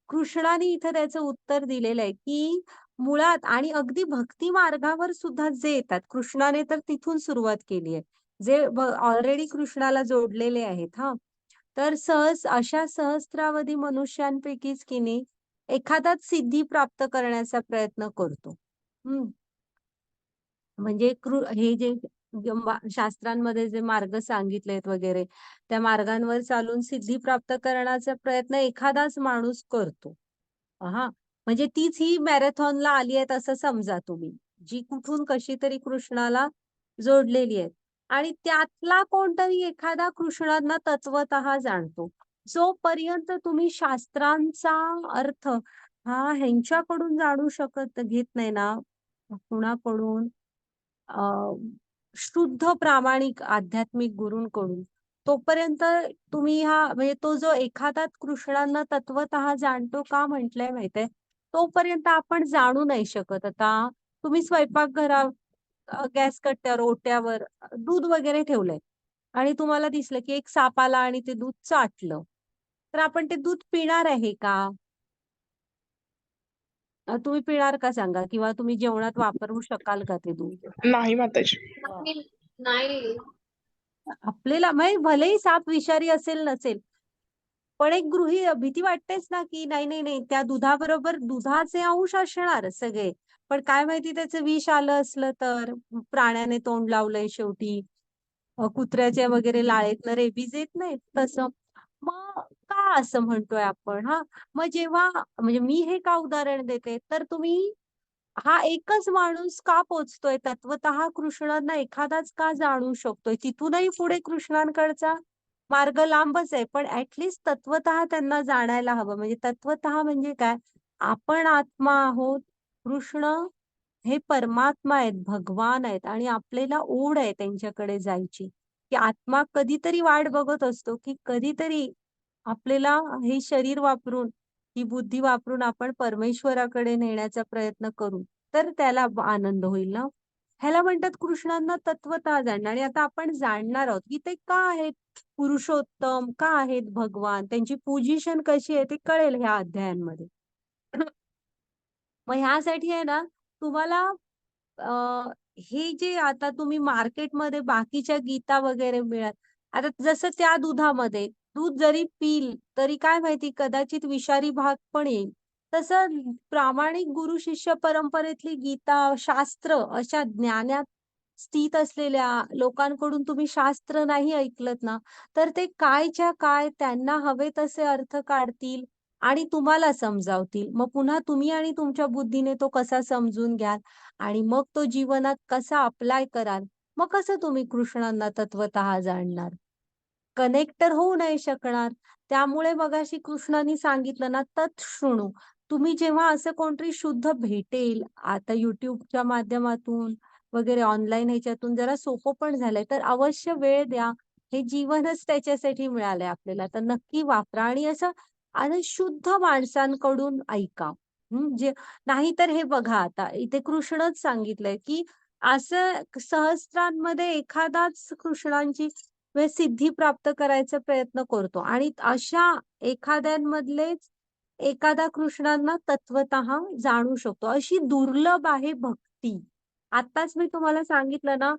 A: कृष्णाने इथं त्याचं उत्तर दिलेलं आहे की मुळात आणि अगदी भक्ती मार्गावर सुद्धा जे येतात, कृष्णाने तर तिथून सुरुवात केली आहे, जे ऑलरेडी कृष्णाला जोडलेले आहेत. हा, तर अशा सहस्रावधी मनुष्यांपैकीच की नाही एखादाच सिद्धी प्राप्त करण्याचा प्रयत्न करतो. म्हणजे हे जे शास्त्रांमध्ये जे मार्ग सांगितलेत वगैरे, त्या मार्गांवर चालून सिद्धी प्राप्त करण्याचा प्रयत्न एखादाच माणूस करतो. हा, म्हणजे तीच ही मॅरेथॉनला आली आहेत असं समजा तुम्ही, जी कुठून कशी तरी कृष्णाला जोडलेली आहेत. आणि त्यातला कोणतरी एखादा कृष्णांना तत्वतः जाणतो. जोपर्यंत तुम्ही शास्त्रांचा अर्थ हा ह्यांच्याकडून जाणू घेत नाही ना, कुणाकडून, शुद्ध प्रामाणिक आध्यात्मिक गुरूंकडून, तोपर्यंत तुम्ही म्हणजे तो जो एखादा कृष्णांना तत्वतः जाणतो का म्हटलंय माहितीये, तोपर्यंत आपण जाणू नाही शकत. आता तुम्ही स्वयंपाकघरात गॅस कट्ट्यावर ओट्यावर दूध वगैरे ठेवलंय आणि तुम्हाला दिसलं की एक साप आला आणि ते दूध चाटलं, तर आपण ते दूध पिणार आहे का? तुम्ही पिणार का सांगा? किंवा तुम्ही जेवणात वापरू शकाल का ते दूध?
C: नाही माताजी.
G: नाही.
A: आपल्याला म्हणजे भलेही साप विषारी असेल नसेल, पण एक भीती वाटतेच ना, की नाही नाही नाही त्या दुधाबरोबर दुधाचे अंश असणार सगळे. पण काय माहिती त्याचं विष आलं असलं तर, प्राण्याने तोंड लावलंय शेवटी. कुत्र्याच्या वगैरे लाळेतनं रेबीज येत नाही तसं. मग का असं म्हणतोय आपण? मग जेव्हा म्हणजे मी हे का उदाहरण देते, तर तुम्ही हा एकच माणूस का पोचतोय तत्वतः कृष्णांना एखादाच का जाणू शकतोय? तिथूनही पुढे कृष्णांकडचा मार्ग लांबच आहे, पण ऍटलिस्ट तत्वतः त्यांना जाणायला हवं. म्हणजे तत्वतः म्हणजे काय? आपण आत्मा आहोत, कृष्ण हे परमात्मा आहेत, भगवान आहेत आणि आपल्याला ओढ आहे त्यांच्याकडे जायची. की आत्मा कधीतरी वाट बघत असतो, की कधीतरी आपल्याला हे शरीर वापरून, ही बुद्धी वापरून आपण परमेश्वराकडे नेण्याचा प्रयत्न करू, तर त्याला आनंद होईल ना. ह्याला म्हणतात कृष्णांना तत्वतः जाणणं. आणि आता आपण जाणणार आहोत, की ते का आहेत पुरुषोत्तम, का आहेत भगवान, त्यांची पोझिशन कशी आहे ते कळेल ह्या अध्यायांमध्ये. मग ह्यासाठी आहे ना, तुम्हाला हे जे आता तुम्ही मार्केटमध्ये बाकीच्या गीता वगैरे मिळत, आता जसं त्या दुधामध्ये दूध जरी पील तरी काय माहिती कदाचित विषारी भाग पण येईल. तसं प्रामाणिक गुरु शिष्य परंपरेतली गीता, शास्त्र अशा ज्ञानात स्थित असलेल्या लोकांकडून तुम्ही शास्त्र नाही ऐकलत ना, तर ते कायच्या काय त्यांना हवे तसे अर्थ काढतील आणि तुम्हाला समजावतील. मग पुन्हा तुम्ही आणि तुमच्या बुद्धीने तो कसा समजून घ्याल आणि मग तो जीवनात कसा अप्लाय कराल, मग कसं तुम्ही कृष्णांना तत्वतः जाणणार? कनेक्टर होऊ नाही शकणार. त्यामुळे मगाशी कृष्णाने सांगितलं ना, तत्शृणु. तुम्ही जेव्हा असं कोणतरी शुद्ध भेटेल, आता YouTubeच्या माध्यमातून वगैरे ऑनलाईन ह्याच्यातून जरा सोपं पण झालंय, तर अवश्य वेळ द्या. हे जीवनच त्याच्यासाठी मिळालंय आपल्याला, तर नक्की वापरा आणि असं आणि शुद्ध माणसांकडून ऐका. जे नाहीतर हे बघा आता इथे कृष्णच सांगितलंय, की असं सहस्रांमध्ये एखादाच कृष्णांची सिद्धी प्राप्त करायचा प्रयत्न करतो आणि अशा एखाद्यांमधलेच एखादा कृष्णांना तत्वतः जाणू शकतो. अशी दुर्लभ आहे भक्ती. आत्ताच मी तुम्हाला सांगितलं ना,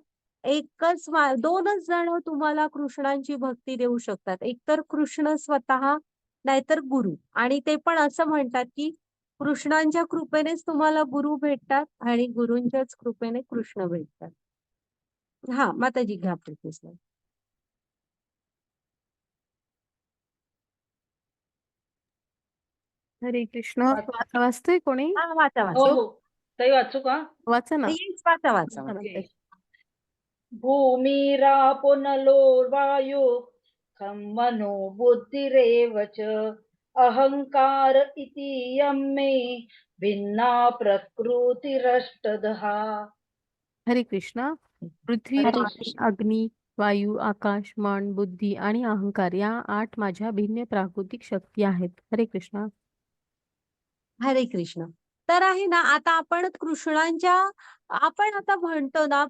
A: दोनच जण तुम्हाला कृष्णांची भक्ती देऊ शकतात. एकतर कृष्ण स्वतः, नाहीतर गुरु. आणि ते पण असं म्हणतात, की कृष्णांच्या कृपेनेच तुम्हाला गुरु भेटतात आणि गुरूंच्याच कृपेने कृष्ण भेटतात. माताजी घ्या प्लीज.
B: हरे कृष्ण. वाचतोय कोणी?
A: वाचा
F: हो
A: वाचा.
F: हो ताई वाचू का?
B: वाचा ना.
A: येस, वाचा वाचा.
B: वाचा ना.
F: भूमिरापो नलो वायु खं मनो बुद्धिरेव च अहंकार इति यं मे भिन्ना प्रकृतिरष्टधा.
B: हरे कृष्णा. पृथ्वी,
E: हरे
B: पाणी,
E: कृष्ण.
B: अग्नी, वायू, आकाश, मन, बुद्धी आणि अहंकार या 8 माझ्या भिन्न प्राकृतिक शक्ती आहेत. हरे कृष्णा.
A: हरे कृष्ण. तर आहे ना, आता आपण आपण आता म्हणतो ना,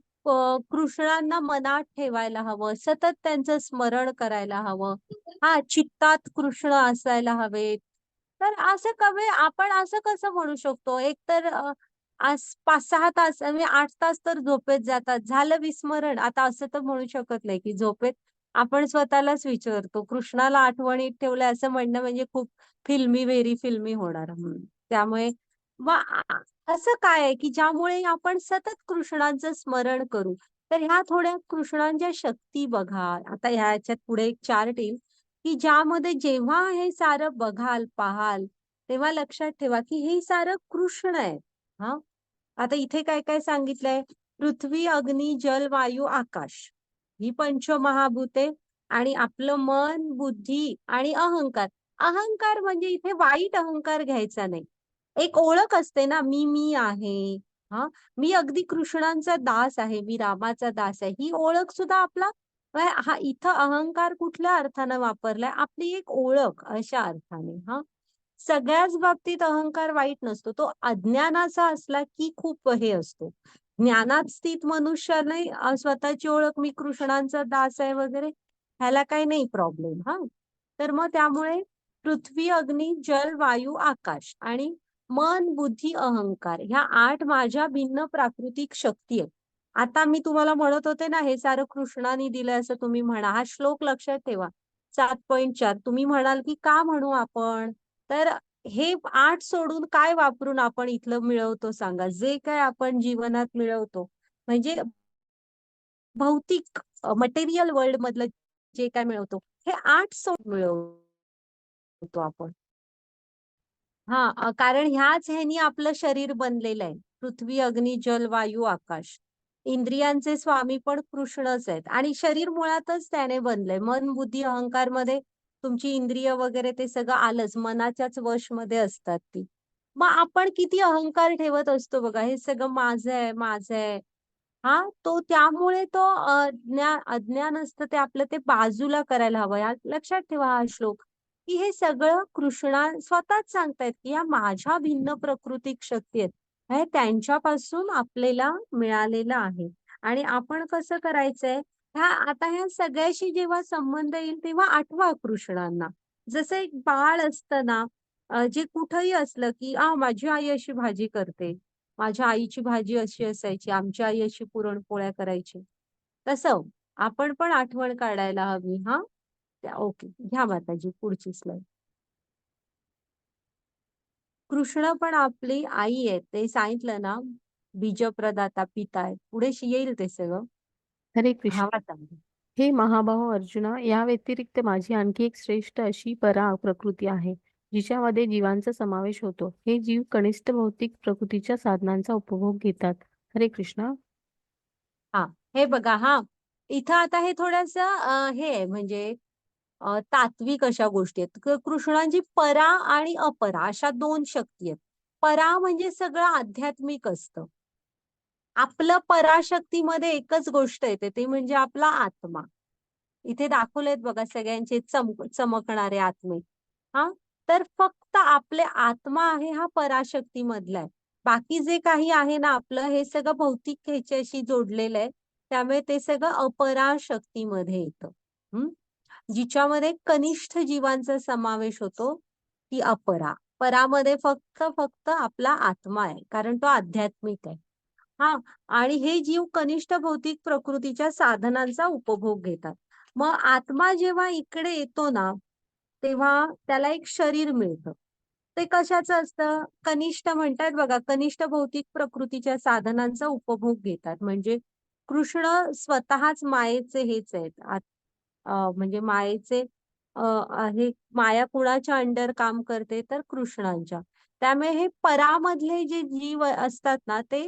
A: कृष्णांना मनात ठेवायला हवं, सतत त्यांचं स्मरण करायला हवं. चित्तात कृष्ण असायला हवेत. तर असं आपण असं कसं म्हणू शकतो? एक तर आज 5-6 तास म्हणजे 8 तास तर झोपेत जातात. झालं विस्मरण. आता असं तर म्हणू शकत नाही, की झोपेत आपण स्वतःलाच विचारतो. कृष्णाला आठवणीत ठेवलंय असं म्हणणं म्हणजे खूप व्हेरी फिल्मी होणार. त्यामुळे असं काय आहे, की ज्यामुळे आपण सतत कृष्णांचं स्मरण करू? तर ह्या थोड्या कृष्णांच्या शक्ती बघा. आता ह्याच्यात पुढे एक चार्ट येईल, की ज्यामध्ये जेव्हा हे सारं बघाल, पाहाल, तेव्हा लक्षात ठेवा, की हे सारं कृष्ण आहे. हां. आता इथे काय-काय सांगितलंय? पृथ्वी, अग्नी, जल, वायू, आकाश. ही पंचमहाभूते आणि आपलं मन, बुद्धी आणि अहंकार. अहंकार म्हणजे इथे वाईट अहंकार घ्यायचा नाही. एक ओळख असते ना, मी आहे. हां, मी अगदी कृष्णांचा दास आहे, मी रामाचा दास आहे. ही ओळख सुद्धा आपला इथं अहंकार कुठल्या अर्थानं वापरलाय? आपली एक ओळख अशा अर्थाने. सगळ्याच बाबतीत अहंकार वाईट नसतो. तो अज्ञानाचा असला की खूप हे असतो. ज्ञानात स्थित मनुष्याने स्वतःची ओळख मी कृष्णांचा दास आहे वगैरे ह्याला काही नाही प्रॉब्लेम. तर मग त्यामुळे पृथ्वी, अग्नी, जल, वायू, आकाश आणि मन, बुद्धी, अहंकार ह्या 8 माझ्या भिन्न प्राकृतिक शक्ती आहेत. आता मी तुम्हाला म्हणत होते ना, हे सारं कृष्णाने दिलंय असं तुम्ही म्हणा. हा श्लोक लक्षात ठेवा. 7.4 तुम्ही म्हणाल की का म्हणू आपण? तर हे 8 सोडून काय वापरून आपण इथलं मिळवतो सांगा? जे काय आपण जीवनात मिळवतो म्हणजे भौतिक मटेरियल वर्ल्ड मधलं जे काय मिळवतो हे 8 सोडून मिळवतो आपण. कारण ह्याच ह्यानी आपलं शरीर बनलेलं आहे. पृथ्वी, अग्नी, जल, वायू, आकाश. इंद्रियांचे स्वामी पण कृष्णच आहेत आणि शरीर मुळातच त्याने बनलंय. मन, बुद्धी, अहंकार मध्ये तुमची इंद्रिय वगैरे ते सगळं आलंच. मनाच्याच वशमध्ये असतात ती. मग आपण किती अहंकार ठेवत असतो बघा. हे सगळं माझं आहे, माझं आहे. त्यामुळे तो अज्ञान असतं ते आपलं ते बाजूला करायला हवं. लक्षात ठेवा हा श्लोक. की हे सगळं कृष्णा स्वतःच सांगतायत की या माझ्या भिन्न प्राकृतिक शक्ती आहेत. हे त्यांच्यापासून आपल्याला मिळालेलं आहे. आणि आपण कसं करायचंय आता ह्या सगळ्याशी जेव्हा संबंध येईल तेव्हा आठवा कृष्णांना. जसं एक बाळ असतं ना, जे कुठंही असलं की माझी आई अशी भाजी करते, माझ्या आईची भाजी अशी असायची, आमची आई अशी पुरणपोळ्या करायची. तसं आपण पण आठवण काढायला हवी. ओके, घ्या माताजी पुढची स्लाइड. कृष्ण पण आपली आई आहे ते सांगितलं ना, बीजप्रदाता पिता आहे. पुढे येईल ते सगळं.
B: हरे कृष्ण.
A: माताजी.
B: हे महाबाहो अर्जुना, या व्यतिरिक्त माझी आणखी एक श्रेष्ठ अशी परा प्रकृती आहे, जिच्यामध्ये जीवांचा समावेश होतो. हे जीव कनिष्ठ भौतिक प्रकृतीच्या साधनांचा उपभोग घेतात. हरे कृष्ण.
A: हे बघा इथं आता हे थोडस हे आहे म्हणजे तात्विक अशा गोष्टी आहेत. कृष्णांची परा आणि अपरा अशा 2 शक्ती आहेत. परा म्हणजे सगळं आध्यात्मिक असतं. आपलं पराशक्तीमध्ये एकच गोष्ट येते ते म्हणजे आपला आत्मा. इथे दाखवलेत बघा सगळ्यांचे चमकणारे आत्मे. तर फक्त आपले आत्मा आहे हा पराशक्ती मधला आहे. बाकी जे काही आहे ना आपलं हे सगळं भौतिक ह्याच्याशी जोडलेलं आहे. त्यामुळे ते सगळं अपराशक्तीमध्ये येतं. जिच्यामध्ये कनिष्ठ जीवांचा समावेश होतो ती अपरा. परामध्ये फक्त आपला आत्मा आहे कारण तो आध्यात्मिक आहे. आणि हे जीव कनिष्ठ भौतिक प्रकृतीच्या साधनांचा उपभोग घेतात. मग आत्मा जेव्हा इकडे येतो ना तेव्हा त्याला एक शरीर मिळतं. ते कशाचं असतं? कनिष्ठ म्हणतात बघा, कनिष्ठ भौतिक प्रकृतीच्या साधनांचा उपभोग घेतात. म्हणजे कृष्ण स्वतःच मायेचे हेच आहेत. म्हणजे मायेचे हे माया कुणाच्या अंडर काम करते तर कृष्णांच्या. त्यामुळे हे परामधले जे जीव असतात ना ते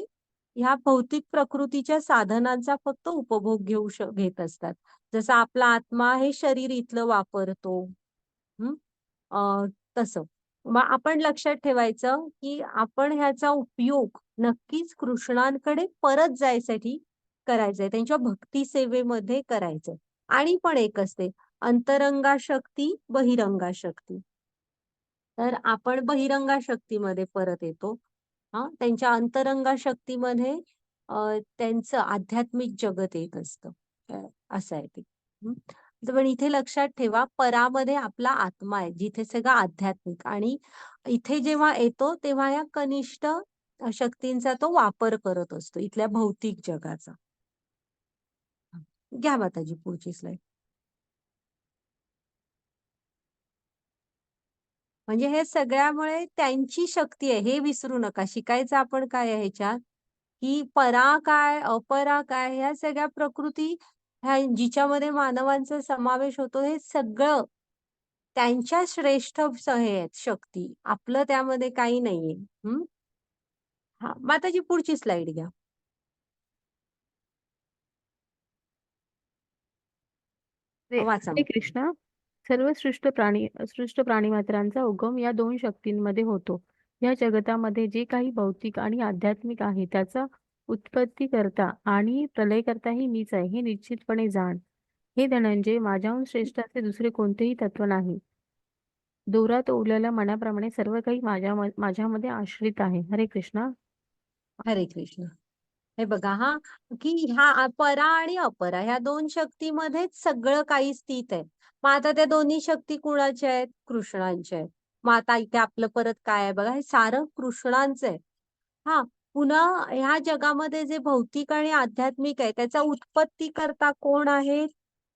A: ह्या भौतिक प्रकृतीच्या साधनांचा फक्त उपभोग घेत असतात. जसं आपला आत्मा हे शरीर इथलं वापरतो. तसं मग आपण लक्षात ठेवायचं की आपण ह्याचा उपयोग नक्कीच कृष्णांकडे परत जायसाठी करायचंय. त्यांच्या भक्ती सेवेमध्ये करायचंय. आणि पण एक असते अंतरंगा शक्ती, बहिरंगा शक्ती. तर आपण बहिरंगा शक्तीमध्ये परत येतो. त्यांच्या अंतरंगा शक्तीमध्ये त्यांचं आध्यात्मिक जगत येत असतं. असं आहे ते. पण इथे लक्षात ठेवा परामध्ये आपला आत्मा आहे जिथे सगळं आध्यात्मिक आणि इथे जेव्हा येतो तेव्हा या कनिष्ठ शक्तींचा तो वापर करत असतो इथल्या भौतिक जगाचा. घ्या माताजी पुढची स्लाइड. म्हणजे हे सगळ्यामुळे त्यांची शक्ती आहे हे विसरू नका. शिकायचं आपण काय आहे ह्याच्यात की परा काय अपरा काय ह्या सगळ्या प्रकृती जिच्यामध्ये मानवांचा समावेश होतो हे सगळं त्यांच्या श्रेष्ठ हे आहेत शक्ती. आपलं त्यामध्ये काही नाहीये. माताजी पुढची स्लाइड घ्या. वाचा.
B: हरे कृष्ण. सर्व सृष्ट प्राणी मात्रांचा उगम या 2 शक्तींमध्ये होतो. या जगतामध्ये जे काही भौतिक आणि आध्यात्मिक आहे त्याचा उत्पत्ती करता आणि प्रलय करताही मीच आहे हे निश्चितपणे जाण. हे धनंजय, माझ्याहून श्रेष्ठ असे दुसरे कोणतेही तत्व नाही. दोरात ओवलेल्या मनाप्रमाणे सर्व काही माझ्यामध्ये आश्रित आहे. हरे कृष्ण.
A: हरे कृष्ण. हे बघा हा, की ह्या परा आणि अपरा ह्या दोन शक्तीमध्येच सगळं काही स्थित आहे. मग आता त्या दोन्ही शक्ती कुणाच्या आहेत? कृष्णांच्या आहेत. मग आता इथे आपलं परत काय आहे बघा, हे सारं कृष्णांचं आहे. हा, पुन्हा ह्या जगामध्ये जे भौतिक आणि आध्यात्मिक आहे त्याचा उत्पत्ती करता कोण आहे?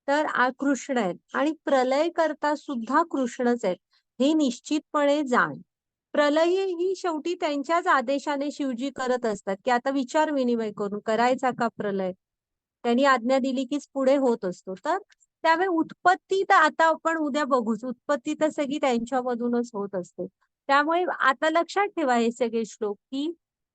A: तर कृष्ण आहेत आणि प्रलय करता सुद्धा कृष्णच आहेत. हे निश्चितपणे जाण. प्रलय ही शेवटी त्यांच्याच आदेशाने शिवजी करत असतात, की आता विचार विनिमय करून करायचा का प्रलय. त्यांनी आज्ञा दिली कीच पुढे होत असतो. तर त्यामुळे उत्पत्ती तर आता आपण उद्या बघूच, उत्पत्ती तर सगळी त्यांच्यामधूनच होत असते. त्यामुळे आता लक्षात ठेवा हे सगळे श्लोक, की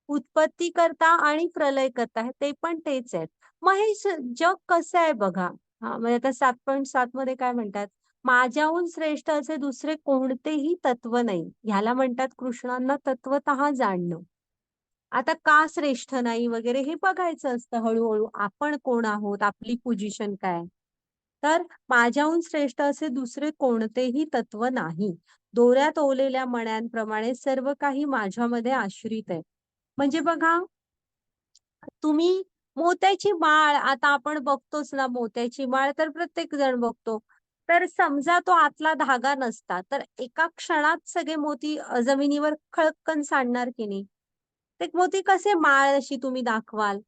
A: उत्पत्ती करता आणि प्रलय करता ते पण तेच आहेत. मग हे जग कसं आहे बघा. हा, म्हणजे आता 7.7 मध्ये काय म्हणतात, माझ्याहून श्रेष्ठ असे दुसरे कोणतेही तत्व नाही. ह्याला म्हणतात कृष्णांना तत्वतः जाणणं. आता का श्रेष्ठ नाही वगैरे हे बघायचं असतं हळूहळू. आपण कोण आहोत, आपली पोझिशन काय. तर माझ्याहून श्रेष्ठ असे दुसरे कोणतेही तत्व नाही. दोऱ्यात ओवलेल्या मण्यांप्रमाणे सर्व काही माझ्यामध्ये आश्रित आहे. म्हणजे बघा, तुम्ही मोत्याची माळ आता आपण बघतोच ना, मोत्याची माळ तर प्रत्येक जण बघतो. तर समजा तो आतला धागा नसता तर एका क्षणात सगळे मोती जमिनीवर खळकन सांडणार की नाही. ते मोती कसे माळ अशी तुम्ही दाखवाल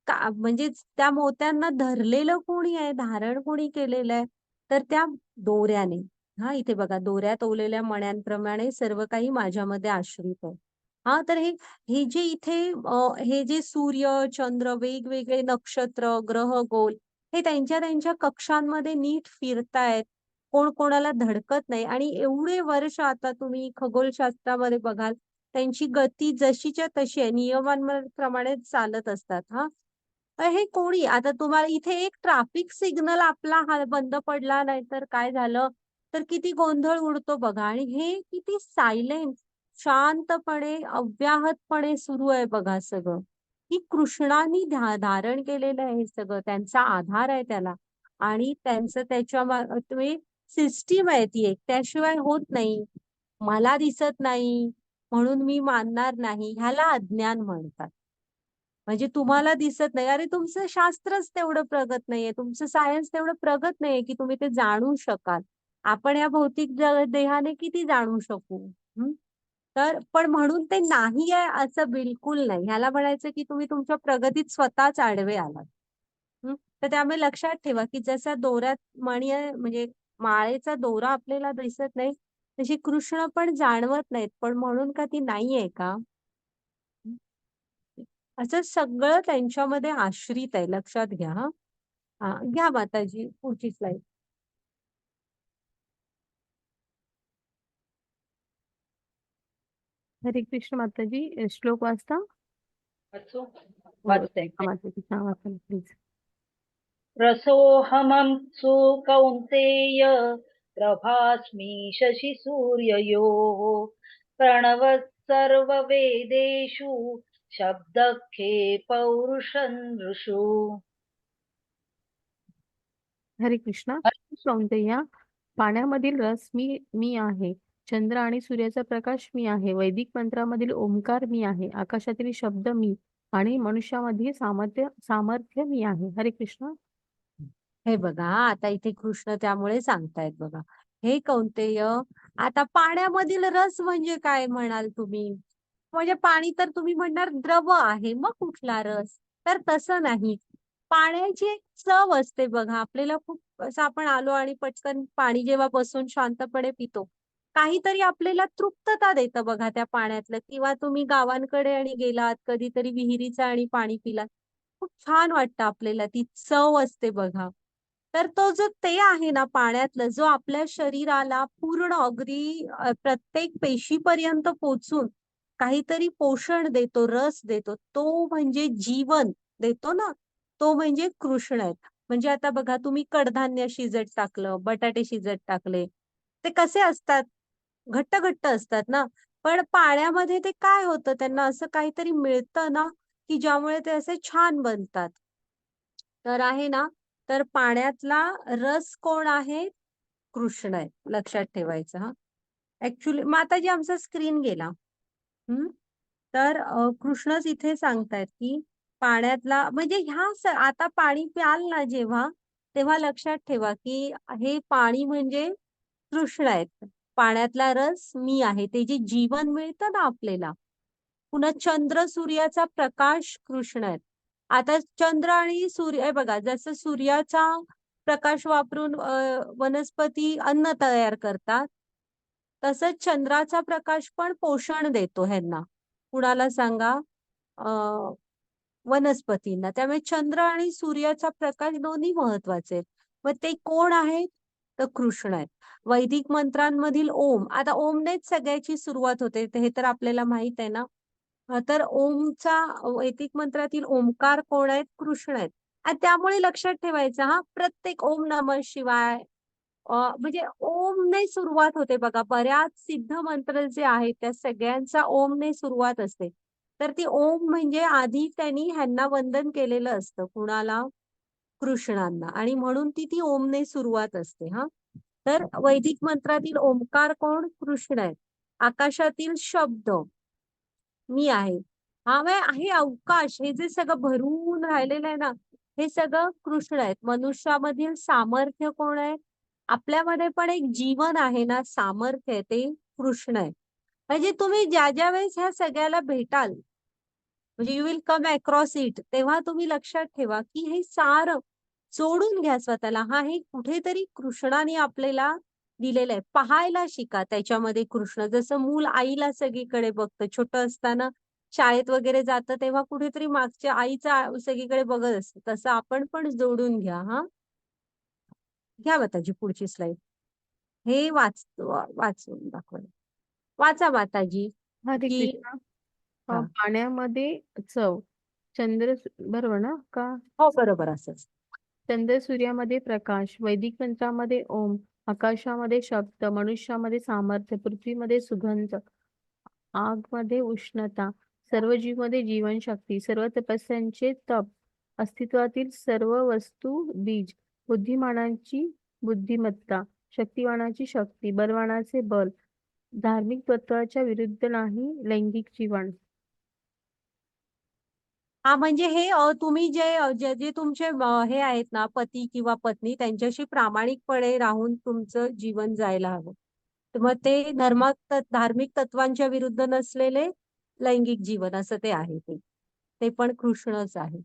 A: का? म्हणजे त्या मोत्यांना धरलेलं कोणी आहे, धारण कोणी केलेलं आहे? तर त्या दोऱ्याने. हा, इथे बघा, दोऱ्यात ओवलेल्या मण्यांप्रमाणे सर्व काही माझ्यामध्ये आश्रित आहे. हा, तर हे जे इथे हे जे सूर्य, चंद्र, वेगवेगळे नक्षत्र, ग्रह, गोल हे त्यांच्या त्यांच्या कक्षांमध्ये नीट फिरतायत. कोण कोणाला धडकत नाही आणि एवढे वर्ष आता तुम्ही खगोलशास्त्रामध्ये बघाल, त्यांची गती जशीच्या तशी आहे, नियमांप्रमाणे चालत असतात. हा, तर हे कोणी आता तुम्हाला इथे एक ट्रॅफिक सिग्नल आपला हा बंद पडला नाही तर काय झालं, तर किती गोंधळ उडतो बघा. आणि हे किती सायलेंट, शांतपणे, अव्याहतपणे सुरू आहे बघा सगळं. की कृष्णाने धारण केलेलं आहे हे सगळं, त्यांचा आधार आहे त्याला. आणि त्यांचं तुम्ही सिस्टीम आहे ती एक, त्याशिवाय होत नाही. मला दिसत नाही म्हणून मी मानणार नाही, ह्याला अज्ञान म्हणतात. म्हणजे तुम्हाला दिसत नाही, अरे तुमचं शास्त्रच तेवढं प्रगत नाहीये, तुमचं सायन्स तेवढं प्रगत नाहीये की तुम्ही ते जाणू शकाल. आपण या भौतिक देहाने किती जाणू शकू. तर पण म्हणून ते नाही आहे असं बिलकुल नाही. ह्याला म्हणायचं की तुम्ही तुमच्या प्रगतीत स्वतःच आडवे आलात. तर त्यामुळे लक्षात ठेवा की जसा दोऱ्यात मणी आहे, म्हणजे माळेचा दोरा आपल्याला दिसत नाही, तशी कृष्ण पण जाणवत नाहीत, पण म्हणून का ती नाहीये का? असं सगळं त्यांच्यामध्ये आश्रित आहे, लक्षात घ्या. हा, घ्या माताजी पुढची स्लाइड.
B: हरे कृष्ण माताजी, श्लोक वाचता?
F: वाचू?
B: हो,
F: वाचते.
B: माताजी वाचा प्लीज.
F: रसोऽहमंसु कौन्तेय प्रभास्मि शशिसूर्ययोः प्रणवः सर्ववेदेषु शब्दखे पौरुषं ऋषु.
B: हरे कृष्णा. सौंदर्या, पाण्यामधील रस मी आहे. चंद्र आणि सूर्याचा प्रकाश मी आहे. वैदिक मंत्रामधील ओंकार मी आहे. आकाशातील शब्द मी आणि मनुष्यामध्ये सामर्थ्य मी आहे. हरे कृष्ण.
A: हे बघा, आता इथे कृष्ण त्यामुळे सांगतायत बघा, हे कौंतेय, आता पाण्यामधील रस म्हणजे काय म्हणाल तुम्ही? म्हणजे पाणी तर तुम्ही म्हणणार द्रव आहे, मग कुठला रस? तर तसं नाही. पाण्याची एक चव असते बघा. आपल्याला खूप असं आपण आलो आणि पटकन पाणी जेव्हा बसून शांतपणे पितो, काहीतरी आपल्याला तृप्तता देतं बघा त्या पाण्यातलं. किंवा तुम्ही गावांकडे आणि गेलात कधीतरी विहिरीचं आणि पाणी पिलात, खूप छान वाटतं आपल्याला, ती चव असते बघा. तर तो जो ते आहे ना पाण्यातलं, जो आपल्या शरीराला पूर्ण अगदी प्रत्येक पेशीपर्यंत पोचून काहीतरी पोषण देतो, रस देतो, तो म्हणजे जीवन देतो ना, तो म्हणजे कृष्ण आहेत. म्हणजे आता बघा, तुम्ही कडधान्य शिजत टाकलं, बटाटे शिजत टाकले, ते कसे असतात? घट्ट घट्ट असतात ना. पण पाण्यामध्ये ते काय होतं, त्यांना असं काहीतरी मिळतं ना, की ज्यामुळे ते असे छान बनतात. तर आहे ना, तर पाण्यातला रस कोण आहे? कृष्ण आहे, लक्षात ठेवायचं. हा, ऍक्च्युली माताजी आमचा स्क्रीन गेला. तर कृष्णच इथे सांगतायत की पाण्यातला म्हणजे आता पाणी प्याल ना जेव्हा, तेव्हा लक्षात ठेवा की हे पाणी म्हणजे कृष्ण आहेत. पाण्यातला रस मी आहे. ते जे जीवन मिळतं ना आपल्याला. पुन्हा चंद्र सूर्याचा प्रकाश कृष्ण आहेत. आता चंद्र आणि सूर्य हे बघा, जसं सूर्याचा प्रकाश वापरून वनस्पती अन्न तयार करतात, तसंच चंद्राचा प्रकाश पण पोषण देतो ह्यांना. कुणाला सांगा? वनस्पतींना. त्यामुळे चंद्र आणि सूर्याचा प्रकाश दोन्ही महत्वाचे आहेत. मग ते कोण आहेत? तर कृष्ण आहेत. वैदिक मंत्रांमधील ओम, आता ओमनेच सगळ्याची सुरुवात होते, हे तर आपल्याला माहित आहे ना. तर ओमचा वैदिक मंत्रातील ओमकार कोण आहेत? कृष्ण आहेत. आणि त्यामुळे लक्षात ठेवायचं हा, प्रत्येक ओम नमः शिवाय म्हणजे ओमने सुरुवात होते बघा. बऱ्याच सिद्ध मंत्र जे आहेत त्या सगळ्यांचा ओमने सुरुवात असते. तर ती ओम म्हणजे आधी त्यांनी ह्यांना वंदन केलेलं असतं. कुणाला? कृष्णांना. आणि म्हणून ती ओमने सुरुवात असते हा. तर वैदिक मंत्रातील ओमकार कोण? कृष्ण आहेत. आकाशातील शब्द मी आहे. हा हे अवकाश, हे जे सगळं भरून राहिलेलं आहे ना, हे सगळं कृष्ण आहेत. मनुष्यामधील सामर्थ्य कोण आहे? आपल्यामध्ये पण एक जीवन आहे ना, सामर्थ्य आहे, ते कृष्ण आहे. म्हणजे तुम्ही ज्या वेळेस ह्या सगळ्याला भेटाल, म्हणजे you will come across it, तेव्हा तुम्ही लक्षात ठेवा की हे सारं जोडून घ्या स्वतःला. हे कुठेतरी कृष्णाने आपल्याला दिलेलं आहे. पाहायला शिका त्याच्यामध्ये कृष्ण. जसं मूल आईला सगळीकडे बघतं, छोटं असताना शाळेत वगैरे जातं तेव्हा कुठेतरी मागच्या आईचा सगळीकडे बघत असतं, तसं आपण पण जोडून घ्या. घ्या माताजी पुढची स्लाइड. हे वाचून दाखवा. वाचा माताजी.
B: हरे
A: की
B: कृष्ण.
A: हा,
B: पाण्यामध्ये चव, बरोबर ना का?
A: हो बरोबर असंच.
B: चंद्र सूर्यामध्ये प्रकाश, वैदिक मंत्रामध्ये ओम, आकाशामध्ये शब्द, मनुष्यामध्ये सामर्थ्य, पृथ्वीमध्ये सुगंध, आगमध्ये उष्णता, सर्व जीवमध्ये जीवनशक्ती, सर्व तपस्यांचे तप, अस्तित्वातील सर्व वस्तू बीज, बुद्धिमानाची बुद्धिमत्ता, शक्तिवानाची शक्ती, बलवानाचे बल, धार्मिक तत्वाच्या विरुद्ध नाही लैंगिक जीवन.
A: म्हणजे हे तुम्ही जे जे तुमचे हे आहेत ना, पती किंवा पत्नी, त्यांच्याशी प्रामाणिकपणे राहून तुमचं जीवन जायला हवं. तर मग ते धार्मिक तत्वांच्या विरुद्ध नसलेले लैंगिक जीवन असं ते आहे. ते पण कृष्णच आहे.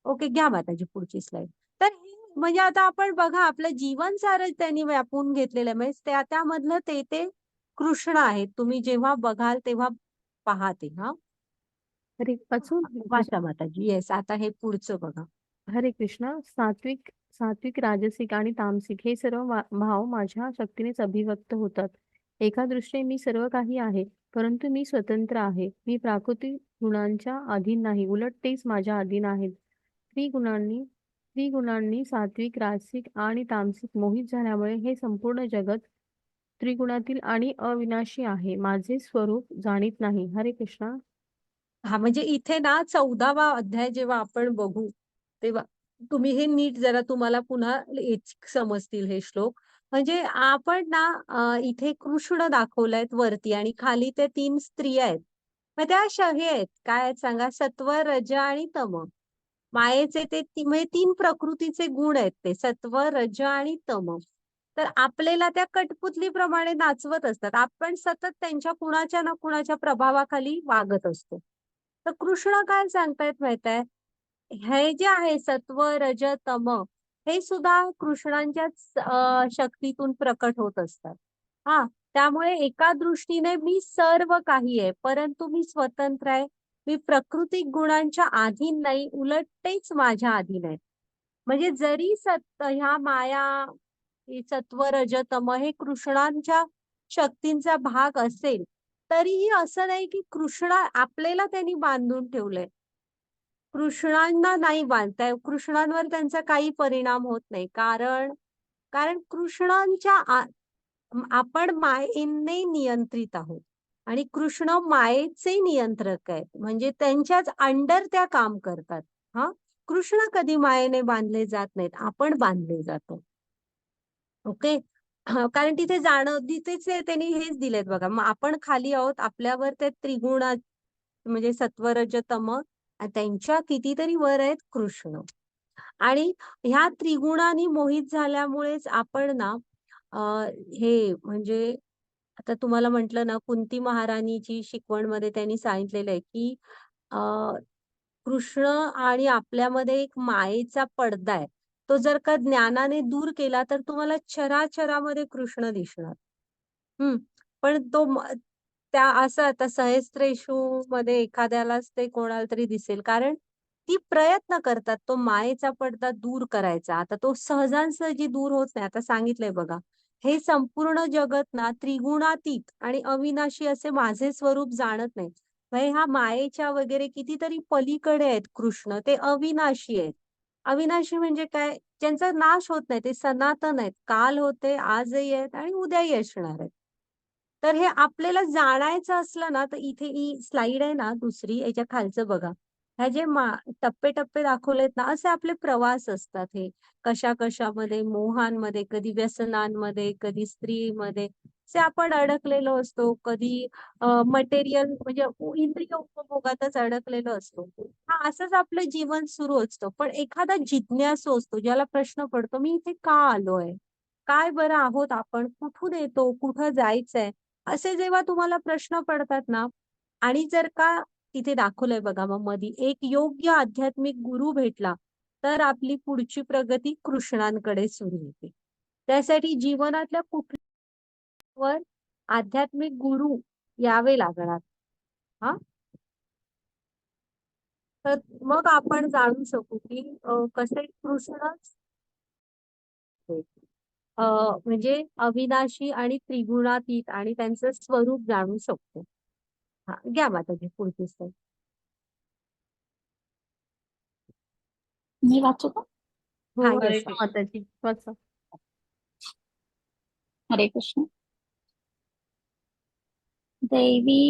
A: ओके, घ्या माताजी पुढची स्लाइड. तर म्हणजे आता आपण बघा, आपलं जीवन सारं त्यांनी व्यापून घेतलेलं आहे. म्हणजे त्यामधलं ते कृष्ण आहेत. तुम्ही जेव्हा बघाल तेव्हा पहा ते.
B: हरे वाचून
A: वाचा माताजी. येस, आता हे पुढचं बघा.
B: हरे कृष्ण. सात्विक राजसिक आणि तामसिक हे सर्व भाव माझ्या शक्तीनेच अभिव्यक्त होतात. एका दृष्टीने मी सर्व काही आहे, परंतु मी स्वतंत्र आहे. मी प्राकृतिक गुणांच्या अधीन नाही, उलट तेच माझ्या अधीन आहेत. त्रिगुणांनी सात्विक, राजसिक आणि तामसिक मोहित झाल्यामुळे हे संपूर्ण जगत त्रिगुणातील आणि अविनाशी आहे. माझे स्वरूप जाणीत नाही. हरे कृष्ण.
A: म्हणजे इथे ना 14वा अध्याय जेव्हा आपण बघू, तेव्हा तुम्ही हे नीट जरा, तुम्हाला पुन्हा समजतील हे श्लोक. म्हणजे आपण ना इथे कृष्ण दाखवलायत वरती आणि खाली ते 3 स्त्रिया आहेत. मग त्या हे आहेत, काय आहेत सांगा? सत्व, रज आणि तम. मायेचे ते म्हणजे 3 प्रकृतीचे गुण आहेत, ते सत्व, रज आणि तम. तर आपल्याला त्या कठपुतलीप्रमाणे नाचवत असतात. आपण सतत त्यांच्या कुणाच्या ना कुणाच्या प्रभावाखाली वागत असतो. तर कृष्ण काय सांगतायत माहितीये? हे जे आहे सत्व, रज, तम, हे सुद्धा कृष्णांच्याच शक्तीतून प्रकट होत असतात. त्यामुळे एका दृष्टीने मी सर्व काही आहे, परंतु मी स्वतंत्र आहे. मी प्राकृतिक गुणांच्या अधीन नाही, उलट तेच माझ्या अधीन आहेत. म्हणजे जरी ह्या माया, सत्व, रज, तम हे कृष्णांच्या शक्तींचा भाग असेल, तरीही असं नाही की आपल्याला त्यांनी बांधून ठेवलंय. कृष्णांना नाही बांधताय, कृष्णांवर त्यांचा काही परिणाम होत नाही. कारण आपण मायेने नियंत्रित आहोत आणि कृष्ण मायेचे नियंत्रक आहेत. म्हणजे त्यांच्याच अंडर त्या काम करतात. कृष्ण कधी मायेने बांधले जात नाहीत, आपण बांधले जातो. ओके. कारण तिथेच त्यांनी हेच दिलेत बघा. मग आपण खाली आहोत, आपल्यावर ते त्रिगुण म्हणजे सत्व, रज, तम त्यांच्या कितीतरी वर आहेत कृष्ण. आणि ह्या त्रिगुणांनी मोहित झाल्यामुळेच आपण ना अ, हे म्हणजे आता तुम्हाला म्हटलं ना, कुंती महाराणीची शिकवणमध्ये त्यांनी सांगितलेलं आहे, की अ, कृष्ण आणि आपल्यामध्ये एक मायेचा पडदा आहे. तो जर का ज्ञानाने दूर केला, तर तुम्हाला चराचरामध्ये कृष्ण दिसणार. हं. पण तो त्या असं आता सहस्त्रयशूमध्ये एखाद्यालाच ते कोणाला तरी दिसेल. कारण ती प्रयत्न करतात तो मायेचा पडदा दूर करायचा. आता तो सहजासहजी दूर होत नाही. आता सांगितलंय बघा. हे संपूर्ण जगत ना त्रिगुणातीत आणि अविनाशी असे माझे स्वरूप जाणत नाही. म्हणजे ह्या मायेच्या वगैरे कितीतरी पलीकडे आहेत कृष्ण. ते अविनाशी आहेत. अविनाशी म्हणजे काय? ज्यांचा नाश होत नाही. ते सनातन आहेत. काल होते, आजही आहेत आणि उद्याही असणार आहेत. तर हे आपल्याला जाणायचं असलं ना, तर इथे ही स्लाईड आहे ना दुसरी याच्या खालचं बघा. ह्या जे टप्पे-टप्पे दाखवलेत ना, असे आपले प्रवास असतात हे. कशा-कशामध्ये, मोहांमध्ये, कधी व्यसनांमध्ये, कधी स्त्रीमध्ये असे आपण अडकलेलो असतो. कधी मटेरियल म्हणजे इंद्रिय उपभोगातच अडकलेलो असतो. हां, असंच आपलं जीवन सुरू असतं. पण एखादा जिज्ञासू असतो, ज्याला प्रश्न पडतो, "मी इथे का आलोय? काय बरं आहोत आपण? कुठून येतो? कुठं जायचंय?" असे जेव्हा तुम्हाला प्रश्न पडतात ना आणि जर का तिथे दाखवलंय बघा मग मधी एक योग्य आध्यात्मिक गुरु भेटला, तर आपली पुढची प्रगती कृष्णांकडे सुरू होते. त्यासाठी जीवनातल्या कुठल्यावर आध्यात्मिक गुरु यावे लागणार. हां, तर मग आपण जाणू शकू, की कसे कृष्णच अ, म्हणजे अविनाशी आणि त्रिगुणातीत आणि त्यांचं स्वरूप जाणू शकतो. हां, घ्या माताजी पुढची स्लाईड.
E: मी वाचू का?
A: हां,
B: हो,
F: हरे
A: येस.
B: वाचा
F: कृष्ण.
B: माताजी, वाचा.
E: हरे कृष्ण. दैवी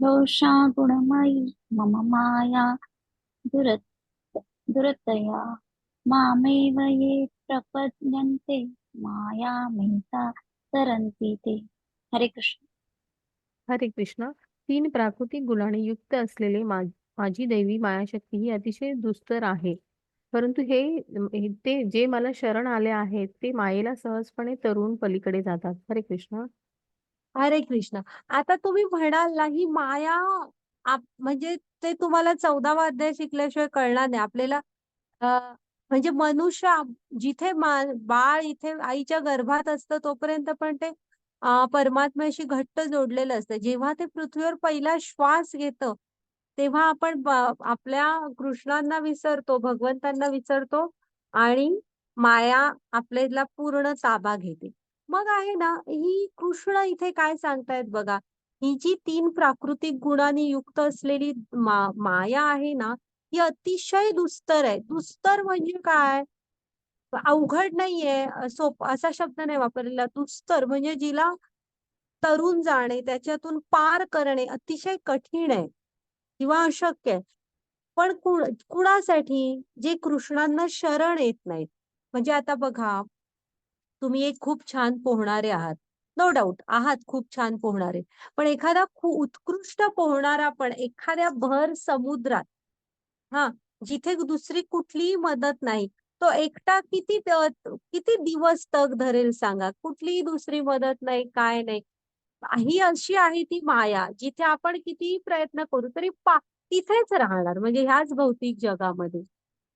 E: दोषा गुणमयी मम माया दुरत दुरतया मामेव ये प्रपद्यन्ते मायामेता तरन्ति ते. हरे कृष्ण.
B: हरे कृष्ण. 3 प्राकृतिक गुणांनी युक्त असलेले माझी दैवी मायाशक्ती ही अतिशय दुस्तर आहे. परंतु ते जे मला शरण आले आहेत, ते मायेला सहजपणे तरून पलीकडे जातात. हरे कृष्ण.
A: हरे कृष्ण. आता तुम्ही म्हणाल ना, ही माया म्हणजे ते तुम्हाला 14वा अध्याय शिकल्याशिवाय कळणार नाही. आपल्याला अ, म्हणजे मनुष्य जिथे बाळ इथे आईच्या गर्भात असतं तोपर्यंत पण ते परमात्म्याशी घट्ट जोडलेलं असतं. जेव्हा ते पृथ्वीवर पहिला श्वास घेतं, तेव्हा आपण आपल्या कृष्णांना विसरतो, भगवंतांना विसरतो आणि माया आपल्याला पूर्ण ताबा घेते. मग आहे ना, ही कृष्ण इथे काय सांगतायत बघा. ही जी 3 प्राकृतिक गुणांनी युक्त असलेली माया आहे ना, ही अतिशय दुस्तर आहे. दुस्तर म्हणजे काय? अवघड नाहीये, असा शब्द नाही वापरलेला. दुस्तर म्हणजे जिला तरून जाणे, त्याच्यातून पार करणे अतिशय कठीण आहे किंवा अशक्य आहे. पण कुणासाठी? जे कृष्णांना शरण येत नाहीत. म्हणजे आता बघा, तुम्ही एक खूप छान पोहणारे आहात. नो डाउट आहात खूप छान पोहणारे. पण एखादा उत्कृष्ट पोहणारा पण एखाद्या भर समुद्रात हां, जिथे दुसरी कुठलीही मदत नाही. तो एकटा किती दिवस तग धरेल सांगा? कुठलीही दुसरी मदत नाही, काय नाही. ही अशी आहे ती माया, जिथे आपण कितीही प्रयत्न करू तरी तिथेच राहणार म्हणजे ह्याच भौतिक जगामध्ये.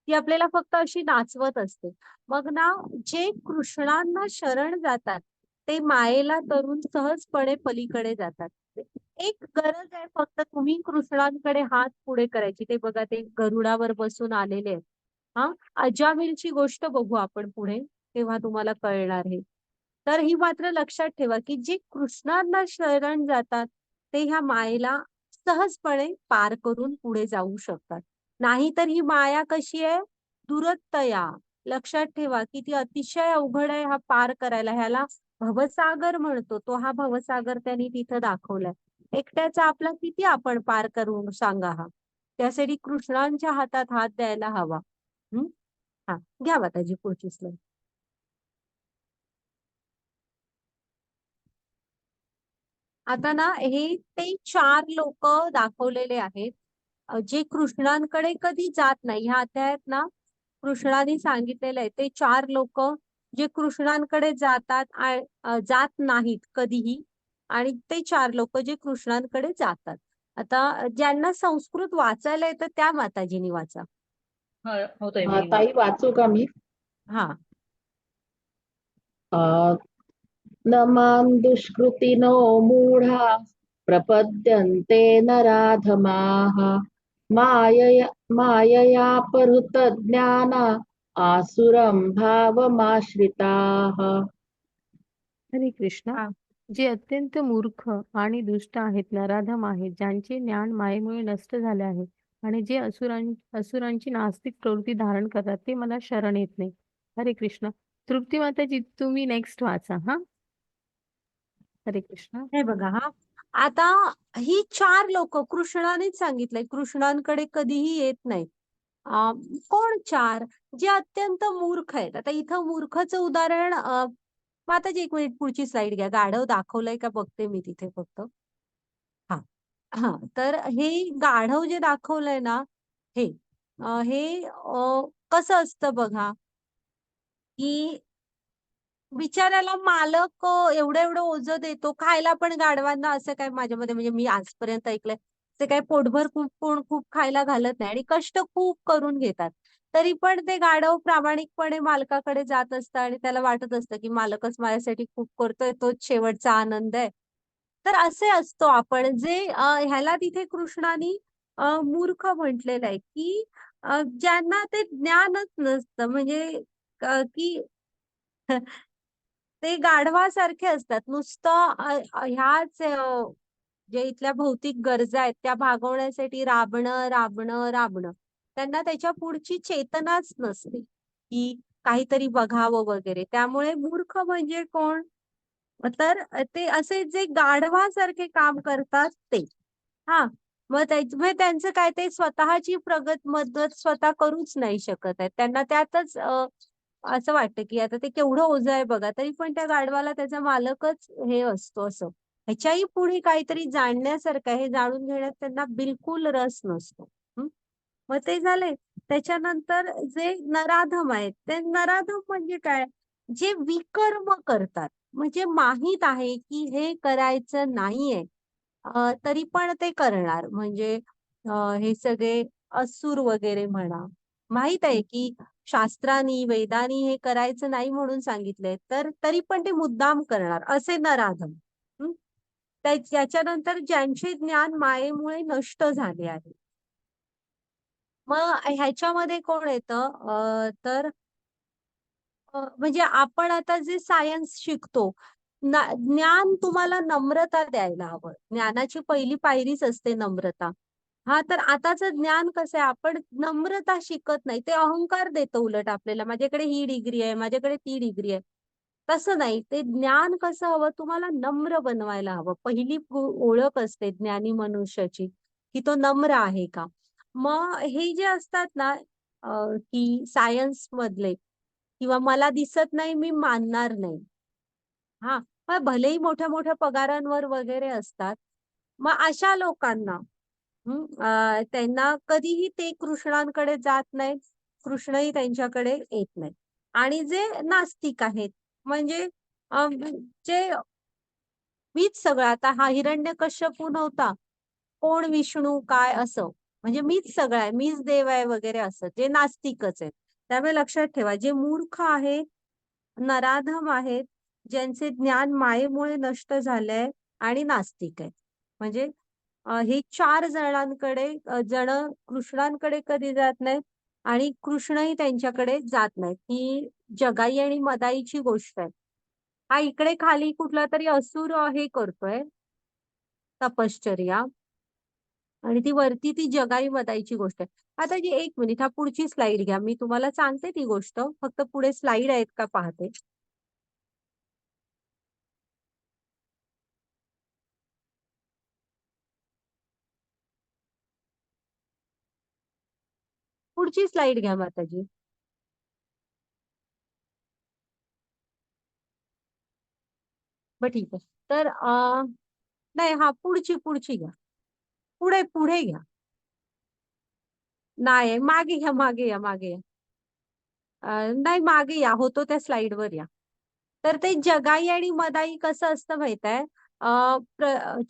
A: ती आपल्याला फक्त अशी नाचवत असते. मग ना जे कृष्णांना शरण जातात, ते मायेला तरून सहजपणे पलीकडे जातात. एक गरज आहे फक्त तुम्ही कृष्णांकडे हात पुढे करायची. ते बघा ते गरुडावर बसून आलेले आहेत. हां, अजामिलची गोष्ट बघू आपण पुढे, तेव्हा तुम्हाला कळणार हे. तर ही मात्र लक्षात ठेवा, की जे कृष्णांना शरण जातात, ते ह्या मायेला सहजपणे पार करून पुढे जाऊ शकतात. नाहीतर ही माया कशी आहे? दुरत्तया. लक्षात ठेवा, की ती अतिशय अवघड आहे हा पार करायला. ह्याला भवसागर म्हणतो. तो हा भवसागर त्यांनी तिथं दाखवलाय. एकट्याचा आपला किती आपण पार करू सांगा हा. त्यासाठी कृष्णांच्या हातात हात द्यायला हवा. हं? हां, घ्या माताजी पुढची स्लाईड. आता ना हे ते 4 लोक दाखवलेले आहेत. जे कृष्णांकडे कधी जात नाही, ह्या अध्यायात ना कृष्णाने सांगितलेलं आहे ते 4 लोक जे कृष्णांकडे जातात जात नाहीत कधीही, आणि ते 4 लोक जे कृष्णांकडे जातात. आता ज्यांना संस्कृत वाचायला येतं त्या माताजीनी वाचा.
F: होतोय
H: हा,
F: मी
H: ताई वाचू का मी?
A: हा.
H: न मां दुष्कृतिनो मूढा प्रपद्यन्ते नराधमाः माययापहृत ज्ञाना आसुरं भावमाश्रिताः.
B: हरे कृष्णा.
A: हा.
B: जे अत्यंत मूर्ख आणि दुष्ट आहेत, नराधम आहेत, ज्यांचे ज्ञान मायेमुळे नष्ट झाले आहे आणि जे असुरांची नास्तिक प्रवृत्ती धारण करतात, ते मला शरण येत नाही. हरे कृष्ण. तृप्ती माताजी, तुम्ही नेक्स्ट वाचा. हा, हरे कृष्ण.
A: हे बघा, हा आता ही 4 लोक कृष्णानेच सांगितलंय, कृष्णांकडे कधीही येत नाहीत. कोण 4? जे अत्यंत मूर्ख आहेत. आता इथं मूर्खचं उदाहरण माताजी एक मिनिट पुढची स्लाइड घ्या. गाढव दाखवलंय का बघते मी तिथे फक्त. हा. हा, तर हे गाढव जे दाखवलंय ना, हे कसं असतं बघा, की बिचाऱ्याला मालक एवढं एवढं ओझं देतो. खायला पण गाढवांना असं काय माझ्यामध्ये म्हणजे मी आजपर्यंत ऐकलंय, ते काय पोटभर खूप कोण खूप खायला घालत नाही आणि कष्ट खूप करून घेतात. तरी पण ते गाढव प्रामाणिकपणे मालकाकडे जात असतं आणि त्याला वाटत असतं की मालकच माझ्यासाठी खूप करतोय, तोच शेवटचा आनंद आहे. तर असे असतो आपण, जे ह्याला तिथे कृष्णानी मूर्ख म्हटलेलं आहे, की ज्यांना ते ज्ञानच नसतं, म्हणजे की ते गाढवासारखे असतात. नुसतं ह्याच जे इथल्या भौतिक गरजा आहेत त्या भागवण्यासाठी राबणं, राबणं, राबणं. त्यांना त्याच्या पुढची चेतनाच नसते, की काहीतरी बघावं वगैरे. त्यामुळे मूर्ख म्हणजे कोण? तर ते असे जे गाढवासारखे काम करतात ते. हा. मग म्हणजे त्यांचं काय, ते स्वतःची मदत स्वतः करूच नाही शकत आहेत. त्यांना त्यातच असं वाटतं की आता ते केवढं ओझं आहे बघा, तरी पण त्या गाढवाला त्याचा मालकच हे असतो असं. ह्याच्याही पुढे काहीतरी जाणण्यासारखं आहे, हे जाणून घेण्यात त्यांना बिलकुल रस नसतो. मग ते झाले. त्याच्यानंतर जे नराधम आहेत, ते नराधम म्हणजे काय? जे विकर्म करतात. म्हणजे माहित आहे की हे करायचं नाहीये, तरी पण ते करणार. म्हणजे हे सगळे असुर वगैरे म्हणा, माहित आहे की शास्त्रानी वेदानी हे करायचं नाही म्हणून सांगितलंय, तर तरी पण ते मुद्दाम करणार, असे नराधम. हं? त्याच्यानंतर ज्यांचे ज्ञान मायेमुळे नष्ट झाले आहे. मग ह्याच्यामध्ये कोण येतं, तर म्हणजे आपण आता जे सायन्स शिकतो, ज्ञान तुम्हाला नम्रता द्यायला हवं. ज्ञानाची पहिली पायरीच असते नम्रता. हा, तर आताच ज्ञान कसं आहे, आपण नम्रता शिकत नाही, ते अहंकार देतं उलट आपल्याला. माझ्याकडे ही डिग्री आहे, माझ्याकडे ती डिग्री आहे. तसं नाही, ते ज्ञान कसं हवं, तुम्हाला नम्र बनवायला हवं. पहिली ओळख असते ज्ञानी मनुष्याची, की तो नम्र आहे का. मग हे जे असतात ना, की सायन्स मधले, किंवा मला दिसत नाही मी मानणार नाही. हा, मग भलेही मोठ्या मोठ्या पगारांवर वगैरे असतात. मग अशा लोकांना त्यांना कधीही ते कृष्णांकडे जात नाहीत, कृष्णही त्यांच्याकडे येत नाही. आणि जे नास्तिक आहेत, म्हणजे जे मीच सगळं, आता हा हिरण्यकश्यपू नव्हता, कोण विष्णू काय असं, म्हणजे मीच सगळं आहे, मीच देव आहे वगैरे असं, जे नास्तिकच आहेत. त्यामुळे लक्षात ठेवा, जे मूर्ख आहेत, नराधम आहेत, ज्यांचे ज्ञान मायेमुळे नष्ट झालंय, आणि नास्तिक आहेत. म्हणजे हे 4 जणांकडे जण कृष्णांकडे कधी जात नाहीत आणि कृष्णही त्यांच्याकडे जात नाहीत. ही जगाई आणि मदाईची गोष्ट आहे. हा इकडे खाली कुठला तरी असुर हे करतोय तपश्चर्या, आणि ती वरती ती जगाई मदाईची गोष्ट आहे. आता जी एक मिनिट, हा पुढची स्लाइड घ्या, मी तुम्हाला सांगते ती गोष्ट, फक्त पुढे स्लाइड आहेत का पाहते. पुढची स्लाइड घ्या माताजी. बर, ठीक आहे. तर नाही, हा पुढची घ्या, पुढे घ्या. नाही, मागे या, मागे या, मागे या. नाही, मागे या, होतो त्या स्लाइडवर या. तर ते जगाई आणि मदाई कसं असतं माहित आहे?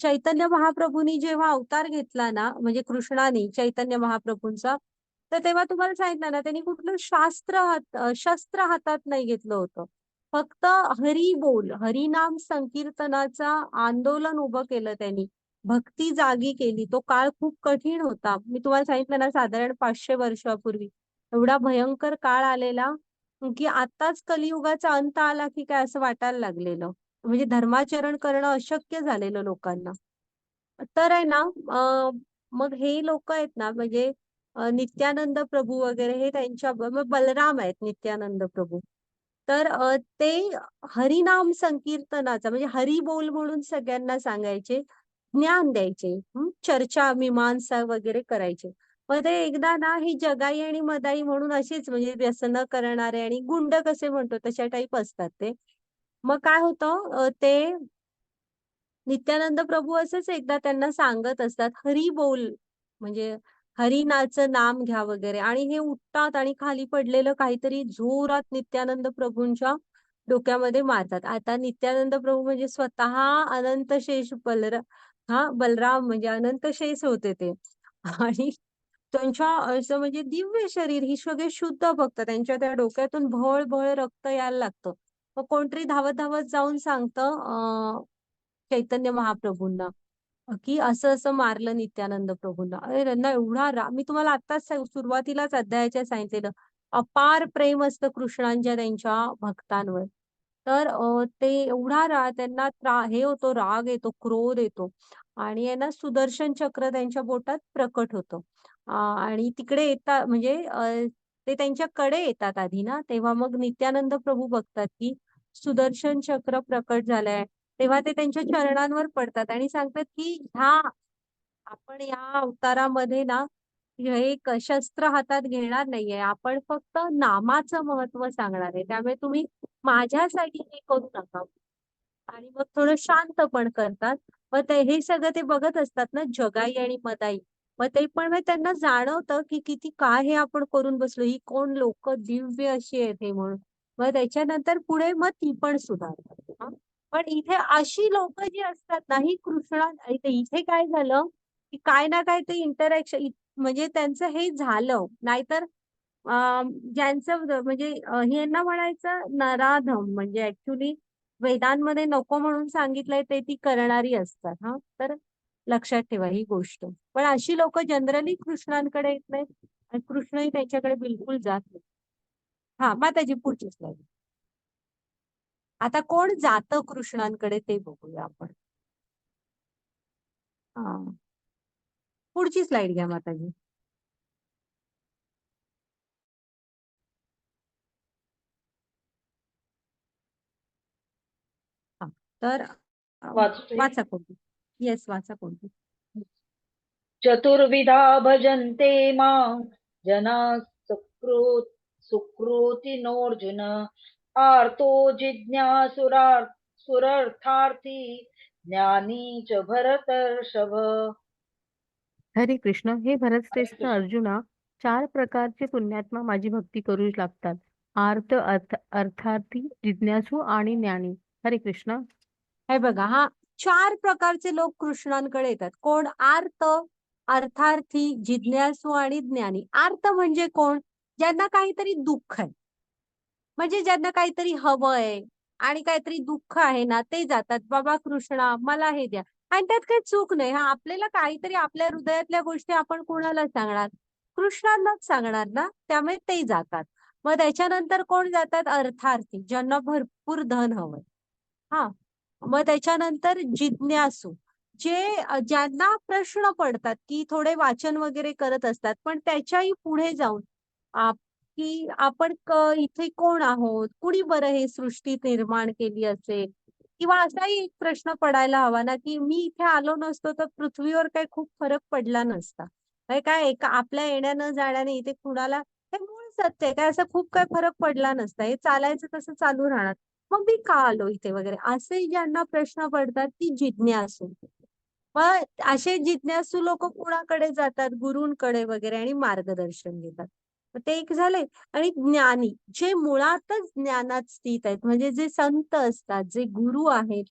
A: चैतन्य महाप्रभूंनी जेव्हा अवतार घेतला ना, म्हणजे कृष्णाने चैतन्य महाप्रभूंचा, तर तेव्हा तुम्हाला सांगितलं ना, त्यांनी कुठलं शस्त्र हातात नाही घेतलं होतं. फक्त हरी बोल, हरिनाम संकीर्तनाचा आंदोलन उभं केलं त्यांनी. भक्ती जागी केली. तो काळ खूप कठीण होता. मी तुम्हाला सांगितलं ना, साधारण 500 वर्षापूर्वी एवढा भयंकर काळ आलेला, की आताच कलियुगाचा अंत आला की काय असं वाटायला लागलेलं. म्हणजे धर्माचरण करणं अशक्य झालेलं लोकांना. तर आहे ना, मग हे लोक आहेत ना, म्हणजे नित्यानंद प्रभू वगैरे हे त्यांच्या मग बलराम आहेत नित्यानंद प्रभू. तर ते हरिनाम संकीर्तनाचा म्हणजे हरी बोल म्हणून सगळ्यांना सांगायचे, ज्ञान द्यायचे, चर्चा मीमांसा वगैरे करायचे. मग ते एकदा ना ही जगाई आणि मदाई म्हणून अशीच म्हणजे व्यसनं करणारे आणि गुंड कसे म्हणतो तशा टाईप असतात ते. मग काय होतं, ते नित्यानंद प्रभू असेच एकदा त्यांना सांगत असतात, हरी बोल म्हणजे हरिनाचं नाम घ्या वगैरे, आणि हे उठतात आणि खाली पडलेलं काहीतरी जोरात नित्यानंद प्रभूंच्या डोक्यामध्ये मारतात. आता नित्यानंद प्रभू म्हणजे स्वतः अनंत शेष बलराम म्हणजे अनंत शेष होते ते. आणि त्यांच्या असं म्हणजे दिव्य शरीर, ही सगळे शुद्ध भक्त, त्यांच्या त्या डोक्यातून भळ भळ रक्त यायला लागतं. मग कोणतरी धावत धावत जाऊन सांगतं चैतन्य महाप्रभूंना, की असं असं मारलं नित्यानंद प्रभूंना. अरे त्यांना एवढा मी तुम्हाला आत्ताच सुरुवातीलाच अध्यायाच्या सांगितलेलं, अपार प्रेम असतं कृष्णांच्या त्यांच्या भक्तांवर. तर ते एवढा त्यांना हे होतो, राग येतो, क्रोध येतो, आणि आहे ना सुदर्शन चक्र त्यांच्या बोटात प्रकट होतं. आणि तिकडे येतात म्हणजे ते त्यांच्याकडे येतात आधी ना, तेव्हा मग नित्यानंद प्रभू बघतात की सुदर्शन चक्र प्रकट झालंय. तेव्हा ते त्यांच्या चरणांवर पडतात आणि सांगतात की आपण या अवतारामध्ये ना हे एक शस्त्र हातात घेणार नाहीये, आपण फक्त नामाचं महत्व सांगणार आहे. त्यामुळे तुम्ही माझ्यासाठी हे करू नका. आणि मग थोडं शांत पण करतात. मग ते हे सगळं ते बघत असतात ना, जगाई आणि मदाई. मग ते पण मग त्यांना जाणवतं की किती काय हे आपण करून बसलो, ही कोण लोक दिव्य अशी आहेत हे म्हणून. मग त्याच्यानंतर पुढे मग ती पण सुधारतात. हा. पण इथे अशी लोक जी असतात ना, ही कृष्णा इथे काय झालं की काय ना काय ते इंटरॅक्शन म्हणजे त्यांचं हे झालं. नाहीतर ज्यांचं म्हणजे यांना म्हणायचं नराधम, म्हणजे ऍक्च्युली वेदांमध्ये नको म्हणून सांगितलंय ते ती करणारी असतात. हा, तर लक्षात ठेवा ही गोष्ट. पण अशी लोक जनरली कृष्णांकडे येत नाहीत आणि कृष्णही त्यांच्याकडे बिलकुल जात नाही. हा, माताजी पुढची स्लाइड. आता कोण जातं कृष्णांकडे ते बघूया आपण. हा, पुढची स्लाइड घ्या माताजी. हा, तर
F: वाचते.
A: वाचा कोणती. येस, वाचा कोणती.
F: चतुर्विधा भजन्ते मां जना सुकृतिनोऽर्जुन आर्तो सुरर्थार्थी ज्ञानी च भरतर्षभ.
B: हरे कृष्ण. हे भरतश्रेष्ठ अर्जुना, 4 प्रकारचे पुण्यात्मा माझी भक्ती करू लागतात. आर्त, अर्थार्थी, जिज्ञासू आणि ज्ञानी. हरे कृष्ण.
A: हे बघा, हा 4 प्रकारचे लोक कृष्णांकडे येतात. कोण? आर्त, अर्थार्थी, जिज्ञासू आणि ज्ञानी. आर्त म्हणजे कोण? ज्यांना काहीतरी दुःख आहे, म्हणजे ज्यांना काहीतरी हवंय आणि काहीतरी दुःख आहे ना, ते जातात, बाबा कृष्णा मला हे द्या. आणि त्यात काही चूक नाही. हा, आपल्याला काहीतरी आपल्या हृदयातल्या गोष्टी आपण कोणाला सांगणार? कृष्णांनाच सांगणार ना, त्यामुळे ते जातात. मग त्याच्यानंतर कोण जातात? अर्थार्थी, ज्यांना भरपूर धन हवंय. हा, मग त्याच्यानंतर जिज्ञासू, ज्यांना प्रश्न पडतात, की थोडे वाचन वगैरे करत असतात, पण त्याच्याही पुढे जाऊन की आपण इथे कोण आहोत, कुणी बरं हे सृष्टी निर्माण केली असेल, किंवा असाही एक प्रश्न पडायला हवा ना, की मी इथे आलो नसतो तर पृथ्वीवर काही खूप फरक पडला नसता. काय एका आपल्या येण्यानं जाण्याने इथे कुणाला, हे मूळ सत्य आहे, काय असं खूप काय फरक पडला नसता, हे चालायचं तसं चालू राहणार, मग मी का आलो इथे वगैरे, असे ज्यांना प्रश्न पडतात ती जिज्ञासू. मग असे जिज्ञासू लोक कुणाकडे जातात? गुरूंकडे वगैरे आणि मार्गदर्शन घेतात. मग ते एक झाले. आणि ज्ञानी जे मुळातच ज्ञानात स्थित आहेत, म्हणजे जे संत असतात, जे गुरु आहेत,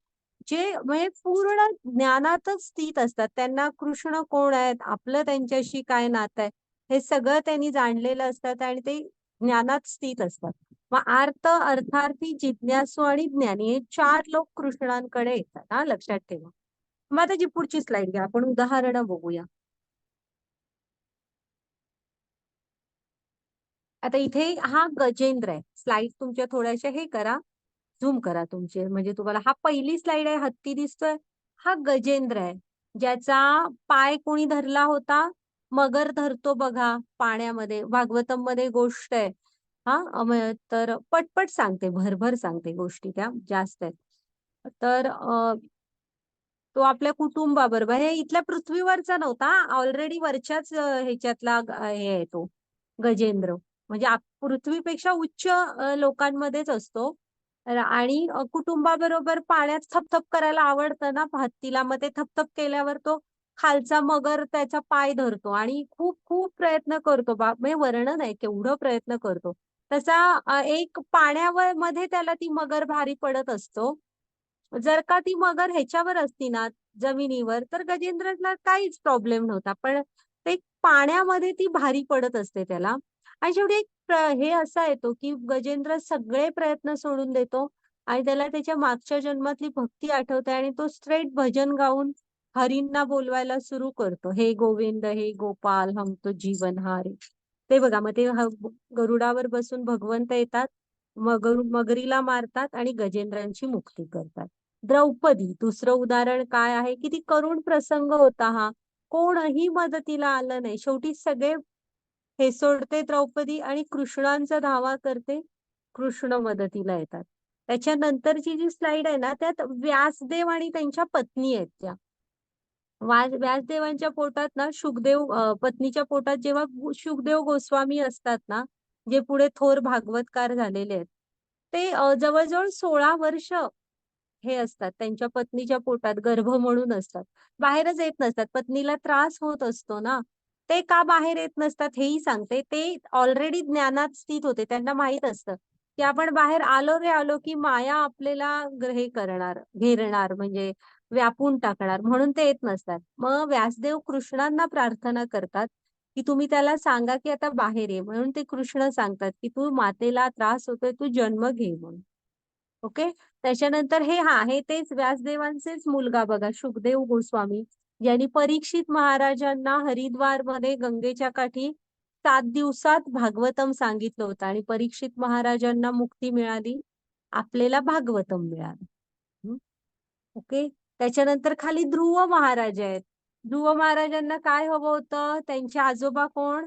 A: जे म्हणजे पूर्ण ज्ञानातच स्थित असतात, त्यांना कृष्ण कोण आहेत, आपलं त्यांच्याशी काय नातं आहे, हे सगळं त्यांनी जाणलेलं असतात आणि ते ज्ञानात स्थित असतात. मग आर्त, अर्थार्थी, जिज्ञासू आणि ज्ञानी हे 4 लोक कृष्णांकडे येतात. हा, लक्षात ठेवा. मग आता जी पुढची स्लाइड घ्या, आपण उदाहरणं बघूया. आता इथे हा गजेंद्र आहे. स्लाइड तुमच्या थोड्याशा हे करा, झूम करा तुमचे, म्हणजे तुम्हाला हा पहिली स्लाइड आहे, हत्ती दिसतोय. हा गजेंद्र आहे, ज्याचा पाय कोणी धरला होता? मगर धरतो बघा पाण्यामध्ये. भागवतम मध्ये गोष्ट आहे. हा, तर पटपट सांगते, भरभर सांगते गोष्टी, त्या जास्त आहेत. तर तो आपल्या कुटुंबाबरोबर, हे इथल्या पृथ्वीवरचा नव्हता, ऑलरेडी वरच्याच ह्याच्यातला हे आहे तो गजेंद्र. म्हणजे पृथ्वीपेक्षा उच्च लोकांमध्येच असतो. आणि कुटुंबाबरोबर पाण्यात थपथप करायला आवडतं ना हत्तीला. मग ते थपथप केल्यावर तो खालचा मगर त्याचा पाय धरतो आणि खूप खूप प्रयत्न करतो. म्हणजे वर्णन आहे केवढं प्रयत्न करतो. तसा एक पाण्यावर मध्ये त्याला ती मगर भारी पडत असतो. जर का ती मगर ह्याच्यावर असती ना, जमिनीवर, तर गजेंद्रला काहीच प्रॉब्लेम नव्हता. पण ते पाण्यामध्ये ती भारी पडत असते त्याला. आणि शेवटी एक हे असा येतो की गजेंद्र सगळे प्रयत्न सोडून देतो आणि त्याला त्याच्या मागच्या जन्मातली भक्ती आठवते आणि तो स्ट्रेट भजन गाऊन हरींना बोलवायला सुरू करतो. हे गोविंद, हे गोपाल, हम तो जीवनहारी. ते बघा, मग ते गरुडावर बसून भगवंत येतात, मगरीला मारतात आणि गजेंद्रांची मुक्ती करतात. द्रौपदी दुसरं उदाहरण काय आहे, किती करुण प्रसंग होता हा. कोणही मदतीला आलं नाही. शेवटी सगळे हे सोडते द्रौपदी आणि कृष्णांचा धावा करते. कृष्ण मदतीला येतात. त्याच्यानंतरची जी स्लाइड आहे ना, त्यात व्यासदेव आणि त्यांच्या पत्नी आहेत त्या. व्यासदेवांच्या पोटात ना शुकदेव, पत्नीच्या पोटात जेव्हा शुकदेव गोस्वामी असतात ना, जे पुढे थोर भागवतकार झालेले आहेत, ते जवळजवळ 16 वर्ष हे असतात त्यांच्या पत्नीच्या पोटात, गर्भ म्हणून असतात. बाहेरच येत नसतात. पत्नीला त्रास होत असतो ना. ते का बाहेर येत नसतात हेही सांगते. ते ऑलरेडी ज्ञानात स्थित होते. त्यांना माहित असतं की आपण बाहेर आलो रे आलो की माया आपल्याला हे करणार, घेरणार, म्हणजे व्यापून टाकणार, म्हणून ते येत नसतात. मग व्यासदेव कृष्णांना प्रार्थना करतात की तुम्ही त्याला सांगा की आता बाहेर ये. म्हणून ते कृष्ण सांगतात की तू मातेला त्रास होतोय, तू जन्म घे म्हणून. ओके. त्याच्यानंतर हे तेच व्यासदेवांचेच मुलगा बघा, शुकदेव गोस्वामी, यांनी परीक्षित महाराजांना हरिद्वार मध्ये गंगेच्या काठी 7 दिवसात भागवतम सांगितलं होतं आणि परीक्षित महाराजांना मुक्ती मिळाली, आपल्याला भागवतम मिळालं. ओके. त्याच्यानंतर खाली ध्रुव महाराज आहेत. ध्रुव महाराजांना काय हवं होतं? त्यांचे आजोबा कोण?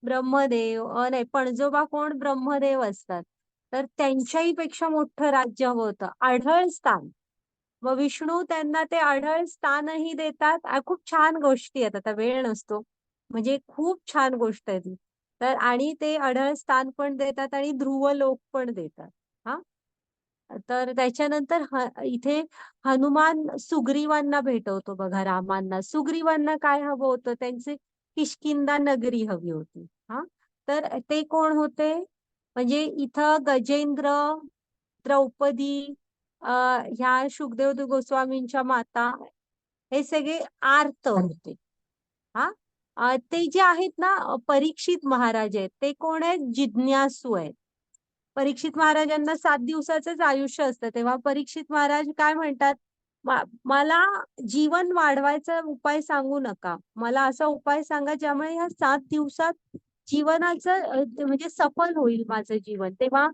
A: ब्रह्मदेव, नाही, पणजोबा कोण? ब्रह्मदेव असतात. तर त्यांच्याही पेक्षा मोठं राज्य हवं होतं, आढळ स्थान. मग विष्णू त्यांना ते आढळ स्थानही देतात. खूप छान गोष्टी आहेत, आता वेळ नसतो, म्हणजे खूप छान गोष्ट आहे ती. तर आणि ते आढळ स्थान पण देतात आणि ध्रुव लोक पण देतात. हा, तर त्याच्यानंतर इथे हनुमान सुग्रीवांना भेटवतो बघा, रामांना. सुग्रीवांना काय हवं होतं? त्यांचे किष्किंधा नगरी हवी होती. हा, तर ते कोण होते? म्हणजे इथं गजेंद्र, द्रौपदी, ह्या शुकदेव गोस्वामींच्या माता, हे सगळे आर्त होते. हा, ते जे आहेत ना, परीक्षित महाराज आहेत, ते कोण आहेत? जिज्ञासू आहेत. परीक्षित महाराजांना 7 दिवसाचंच आयुष्य असतं. तेव्हा परीक्षित महाराज काय म्हणतात? मला जीवन वाढवायचा उपाय सांगू नका, मला असा उपाय सांगा ज्यामुळे ह्या 7 दिवसात जीवनाचं म्हणजे सफल होईल माझं जीवन. तेव्हा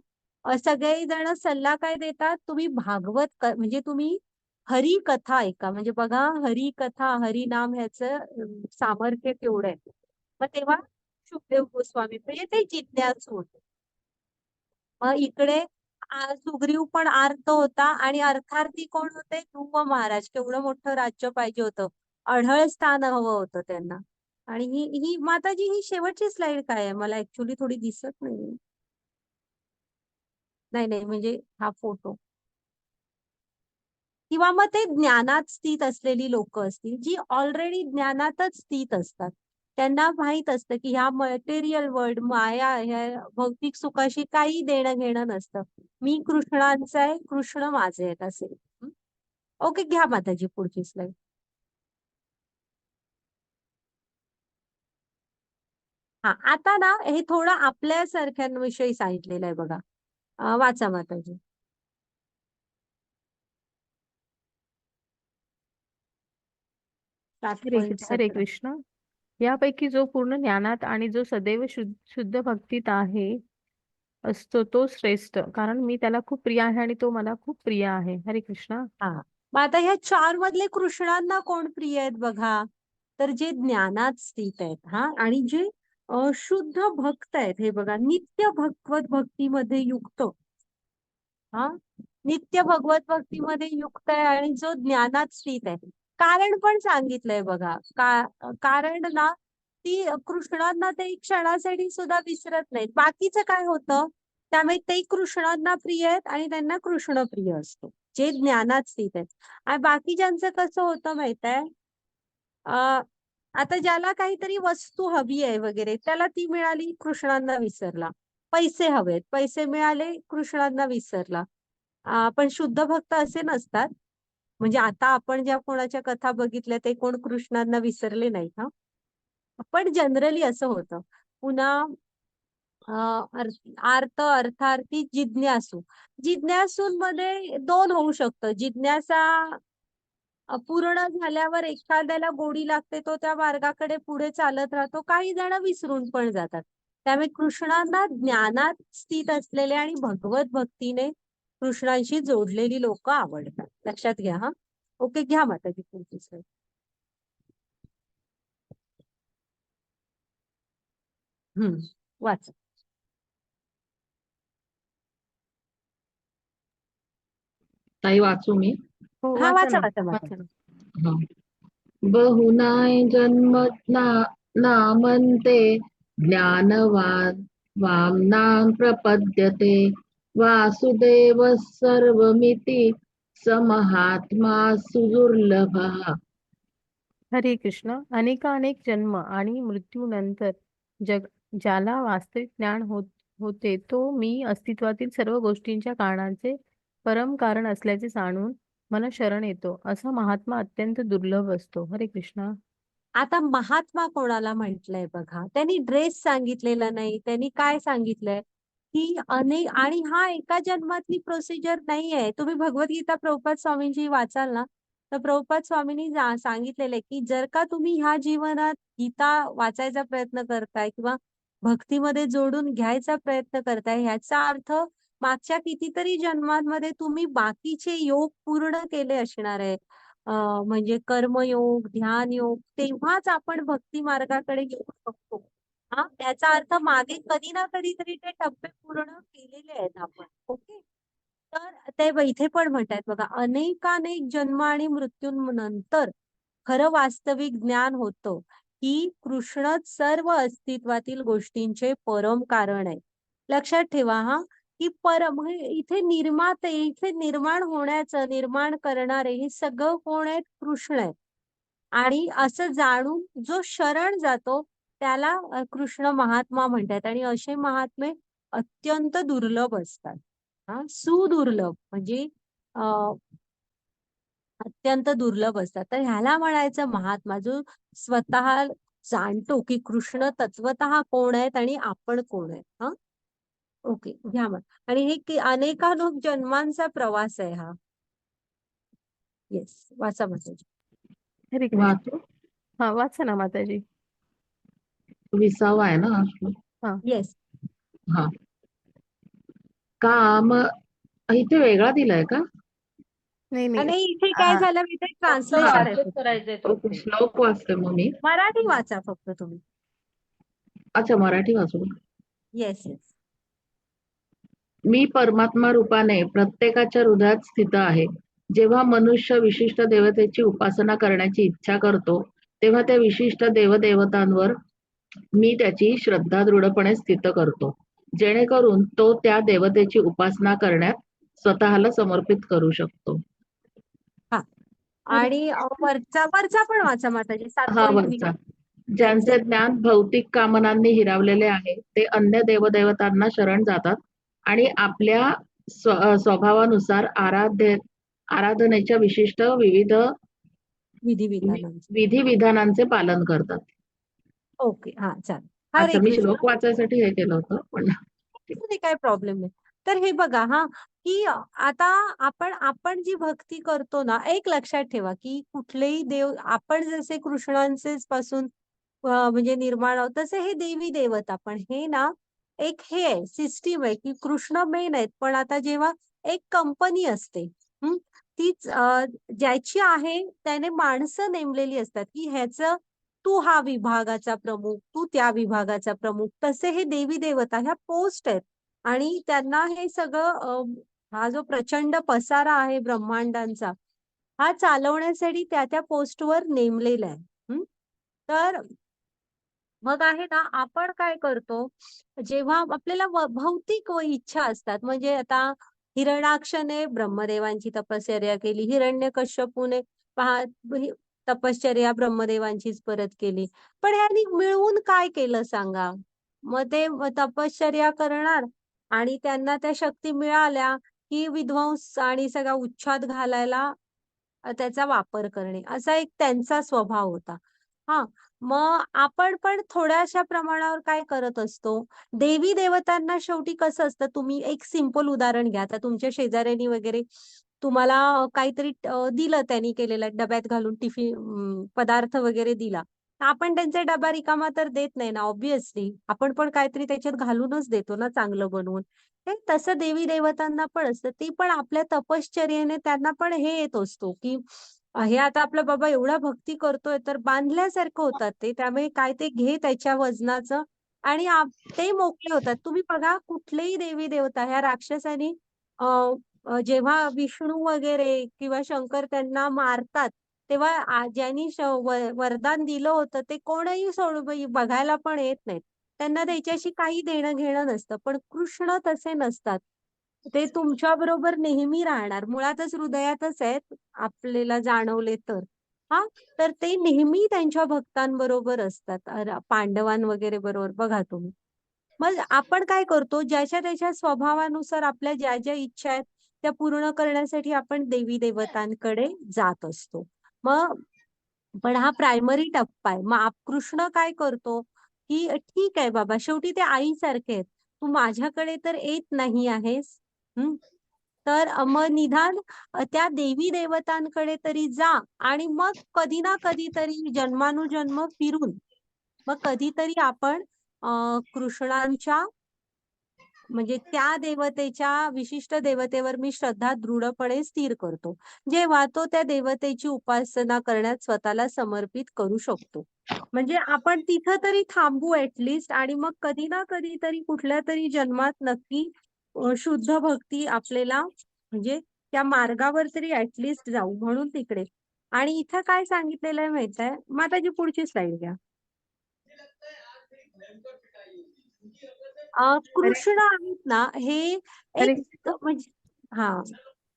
A: सगळे जण सल्ला काय देतात? तुम्ही म्हणजे तुम्ही हरी कथा ऐका. म्हणजे बघा, हरी कथा, हरी नाम ह्याचं सामर्थ्य केवढं आहे. मग तेव्हा सुखदेव गोस्वामी म्हणजे ते जिज्ञासू होते. मग इकडे सुग्रीव पण आर्त होता आणि अर्थार्थी कोण होते? ध्रुव महाराज. केवढं मोठं राज्य पाहिजे होतं, अढळ स्थान हवं होतं त्यांना. आणि ही माताजी, ही शेवटची स्लाइड काय आहे? मला ऍक्च्युली थोडी दिसत नाही. नाही, म्हणजे हा फोटो, किंवा मग ते ज्ञानात स्थित असलेली लोक असतील जी ऑलरेडी ज्ञानातच स्थित असतात. त्यांना माहित असतं की ह्या मटेरियल वर्ल्ड माया ह्या भौतिक सुखाशी काही देणं घेणं नसतं. मी कृष्णांचं आहे, कृष्ण माझे आहेत असे. ओके, घ्या माताजी पुढची स्लाइड. हा, आता ना हे थोडं आपल्यासारख्यांविषयी सांगितलेलं आहे बघा. वाचा माताजी.
B: हरे
A: 7.17.
B: कृष्ण. यापैकी जो पूर्ण ज्ञानात आणि जो सदैव शुद्ध भक्तीत आहे असतो तो श्रेष्ठ, कारण मी त्याला खूप प्रिय आहे आणि तो मला खूप प्रिय आहे. हरे कृष्ण.
A: हा, मग आता ह्या 4 मधले कृष्णांना कोण प्रिय आहेत बघा, तर जे ज्ञानात स्थित आहेत हा, आणि जे शुद्ध भक्त आहेत. हे बघा, नित्य भगवत भक्तीमध्ये युक्त. हा, नित्य भगवत भक्तीमध्ये युक्त आहे आणि जो ज्ञानात स्थित आहे. कारण पण सांगितलंय बघा. कारण ना, ती कृष्णांना ते क्षणासाठी सुद्धा विसरत नाहीत. बाकीचं काय होतं, त्यामुळे ते कृष्णांना प्रिय आहेत आणि त्यांना कृष्ण प्रिय असतो, जे ज्ञानात स्थित आहेत. आणि बाकीच्यांचं कसं होतं माहित आहे, आता ज्याला काहीतरी वस्तू हवी आहे वगैरे, त्याला ती मिळाली, कृष्णांना विसरला. पैसे हवेत, पैसे मिळाले, कृष्णांना विसरला. पण शुद्ध भक्त असे नसतात. म्हणजे आता आपण ज्या कोणाच्या कथा बघितल्या ते कोण कृष्णांना विसरले नाही हा, पण जनरली असं होतं. पुन्हा अर्थार्थी जिज्ञासू. जिज्ञासूंमध्ये 2 होऊ शकतं. जिज्ञासा पूर्ण झाल्यावर एखाद्याला गोडी लागते, तो त्या मार्गाकडे पुढे चालत राहतो. काही जण विसरून पण जातात. त्यामुळे कृष्णांना ज्ञानात स्थित असलेले आणि भगवत भक्तीने कृष्णांशी जोडलेली लोक आवडतात. लक्षात घ्या हा. ओके, घ्या माताजी पुढची स्लाइड. वाच.
H: ताई वाचू मी?
B: हो,
A: हा,
B: वाचा
A: वाचा
B: ना,
A: वाचा
B: वाचा
A: माताजी.
B: ना.
H: हा. बहुनाय जन्म नामन्ते ज्ञानवान् वाम्नां प्रपद्यते वासुदेव सर्वमिति स महात्मा सुदुर्लभः.
B: हरे कृष्ण. अनेकानेक जन्म आणि मृत्यूनंतर ज्याला वास्तविक ज्ञान होते तो मी अस्तित्वातील सर्व गोष्टींच्या कारणाचे परम कारण असल्याचे जाणून मला शरण येतो, असा महात्मा अत्यंत दुर्लभ असतो. हरे कृष्ण.
A: आता महात्मा कोणाला म्हटलंय बघा. त्यांनी ड्रेस सांगितलेला नाही. त्यांनी काय सांगितलंय की अनेक, आणि हा एका जन्मातली प्रोसिजर नाहीये. तुम्ही भगवद्गीता प्रभुपाद स्वामींची वाचाल ना, तर प्रभुपाद स्वामींनी सांगितलेलं आहे की जर का तुम्ही ह्या जीवनात गीता वाचायचा प्रयत्न करताय किंवा भक्तीमध्ये जोडून घ्यायचा प्रयत्न करताय, ह्याचा अर्थ मागच्या कितीतरी जन्मांमध्ये तुम्ही बाकीचे योग पूर्ण केले असणार आहे. म्हणजे कर्मयोग, ध्यान योग, तेव्हाच आपण भक्ती मार्गाकडे येऊ शकतो. हा, त्याचा अर्थ मागे कधी ना कधीतरी ते टप्पे पूर्ण केलेले आहेत आपण. ओके, तर ते इथे पण म्हणतात बघा, अनेकानेक जन्म आणि मृत्यूनंतर खरं वास्तविक ज्ञान होतं की कृष्णच सर्व अस्तित्वातील गोष्टींचे परम कारण आहे. लक्षात ठेवा हा, की परम इथे निर्माते, इथे निर्माण होण्याचं, निर्माण करणारे हे सगळं कोण आहेत? कृष्ण आहेत. आणि असं जाणून जो शरण जातो त्याला कृष्ण महात्मा म्हणतात. आणि असे महात्मे अत्यंत दुर्लभ असतात. हा, सुदुर्लभ म्हणजे अत्यंत दुर्लभ असतात. तर ह्याला म्हणायचं महात्मा, जो स्वतः जाणतो की कृष्ण तत्वतः कोण आहेत आणि आपण कोण आहेत. हा, ओके, घ्या मग. आणि हे अनेकानेक जन्मांचा प्रवास आहे हा. येस, वाचा माताजी.
B: हरे कृष्ण.
H: वाचू?
B: हा, वाचा ना माताजी.
H: 20वा आहे ना हा श्लोक?
B: हा.
A: येस.
H: हा. काम इथे वेगळा दिलाय का?
B: नाही
A: आणि इथे काय झालं, इथे
F: फक्त
A: ट्रान्सलेशन आहे
F: ट्रान्सलेट
A: फक्त.
F: करायचंय
H: ओके,
F: ते.
H: श्लोक वाचते मग मी.
A: मराठी वाचा फक्त तुम्ही.
H: अच्छा, मराठी वाचू.
A: Yes yes.
H: मी परमात्मा रूपाने प्रत्येकाच्या हृदयात स्थित आहे. जेव्हा मनुष्य विशिष्ट देवतेची उपासना करण्याची इच्छा करतो, तेव्हा त्या विशिष्ट देवदेवतांवर मी त्याची श्रद्धा दृढपणे स्थित करतो, जेणेकरून तो त्या देवतेची उपासना करण्यात स्वतःला समर्पित करू शकतो.
A: आणि वरचा वरचा पण वाचा माताजी
H: हा
A: 7.20
H: वरचा. ज्यांचे ज्ञान भौतिक कामनांनी हिरावलेले आहे ते अन्य देवदेवतांना शरण जातात आणि आपल्या स्वभावानुसार आराधनेच्या विशिष्ट विविध
A: विधिविधानांचं.
H: विधिविधानांचे पालन करतात.
A: ओके, हा चालेल. हरे
H: अच्छा, मी
A: कृष्ण.
H: श्लोक वाचायसाठी हे केलं होतं पण
A: नाही, काय प्रॉब्लेम नाही. तर हे बघा हा, की आता आपण जी भक्ती करतो ना, एक लक्षात ठेवा की कुठलेही देव आपण जसे कृष्णांचेच पासून म्हणजे निर्माण आहोत, तसे हे देवी देवता पण हे ना एक हे आहे सिस्टीम आहे की कृष्ण मेन आहेत, पण आता जेव्हा एक कंपनी असते तीच ज्याची आहे त्याने माणसं नेमलेली असतात की ह्याचं तू हा विभागाचा प्रमुख, तू त्या विभागाचा प्रमुख. तसे हे देवी देवता ह्या पोस्ट आहेत आणि त्यांना हे सगळं हा जो प्रचंड पसारा आहे ब्रह्मांडांचा हा चालवण्यासाठी त्या पोस्टवर नेमलेला आहे. तर मग आहे ना, आपण काय करतो जेव्हा आपल्याला भौतिक इच्छा असतात, म्हणजे आता हिरण्याक्षने ब्रह्मदेवांची तपश्चर्या केली, हिरण्यकश्यपूने पहा तपश्चर्या ब्रह्मदेवांचीच परत केली, पण यांनी मिळवून काय केलं सांगा? मग ते तपश्चर्या करणार आणि त्यांना त्या शक्ती मिळाल्या की विध्वंस आणि सगळा उच्छाद घालायला त्याचा वापर करणे, असा एक त्यांचा स्वभाव होता. हा, मग आपण पण थोड्याशा प्रमाणावर काय करत असतो, देवी देवतांना शेवटी कसं असतं, तुम्ही एक सिंपल उदाहरण घ्या. आता तुमच्या शेजाऱ्यांनी वगैरे तुम्हाला काहीतरी दिलं, त्यांनी केलेलं डब्यात घालून टिफिन पदार्थ वगैरे दिला, आपण त्यांचा डबा रिकामा तर देत नाही ना, ऑब्विसली आपण पण काहीतरी त्याच्यात घालूनच देतो ना, चांगलं बनवून. हे तसं देवी देवतांना पण असतं, ते पण आपल्या तपश्चर्येने त्यांना पण हे येत असतो की हे आता आपला बाबा एवढा भक्ती करतोय तर बांधल्यासारखं होतात ते, त्यामुळे काय ते घे त्याच्या वजनाचं आणि ते मोकळे होतात. तुम्ही बघा कुठलेही देवी देवता ह्या राक्षसांनी जेव्हा विष्णू वगैरे किंवा शंकर त्यांना मारतात तेव्हा ज्यांनी वरदान दिलं होतं ते कोणही बघायला पण येत नाहीत, त्यांना त्याच्याशी काही देणं घेणं नसतं. पण कृष्ण तसे नसतात, ते तुमच्या बरोबर नेहमी राहणार, मुळातच हृदयातच आहेत आपल्याला जाणवले तर. हा, तर ते नेहमी त्यांच्या भक्तांबरोबर असतात, पांडवां वगैरे बरोबर. बघा तुम्ही, मग आपण काय करतो, ज्याच्या त्याच्या स्वभावानुसार आपल्या ज्या ज्या इच्छा आहेत त्या पूर्ण करण्यासाठी आपण देवी देवतांकडे जात असतो. मग पण हा प्रायमरी टप्पा आहे. मग कृष्ण काय करतो की ठीक आहे बाबा, शेवटी ते आईसारखे आहेत, तू माझ्याकडे तर येत नाही आहेस, तर मग निदान त्या देवी देवतांकडे तरी जा आणि मग कधी ना कधीतरी जन्मानुजन्म फिरून मग कधीतरी आपण कृष्णांच्या म्हणजे त्या देवतेच्या विशिष्ट देवतेवर मी श्रद्धा दृढपणे स्थिर करतो, जेव्हा तो त्या देवतेची उपासना करण्यात स्वतःला समर्पित करू शकतो. म्हणजे आपण तिथं तरी थांबू ऍटलिस्ट, आणि मग कधी ना कधीतरी कुठल्या तरी जन्मात नक्की शुद्ध भक्ती आपल्याला म्हणजे त्या मार्गावर तरी ऍटलिस्ट जाऊ, म्हणून तिकडे. आणि इथं काय सांगितलेलं आहे माहित आहे माताजी, पुढची स्लाइड घ्या. कृष्ण आहेत ना हे
B: अरे,
A: एक म्हणजे हा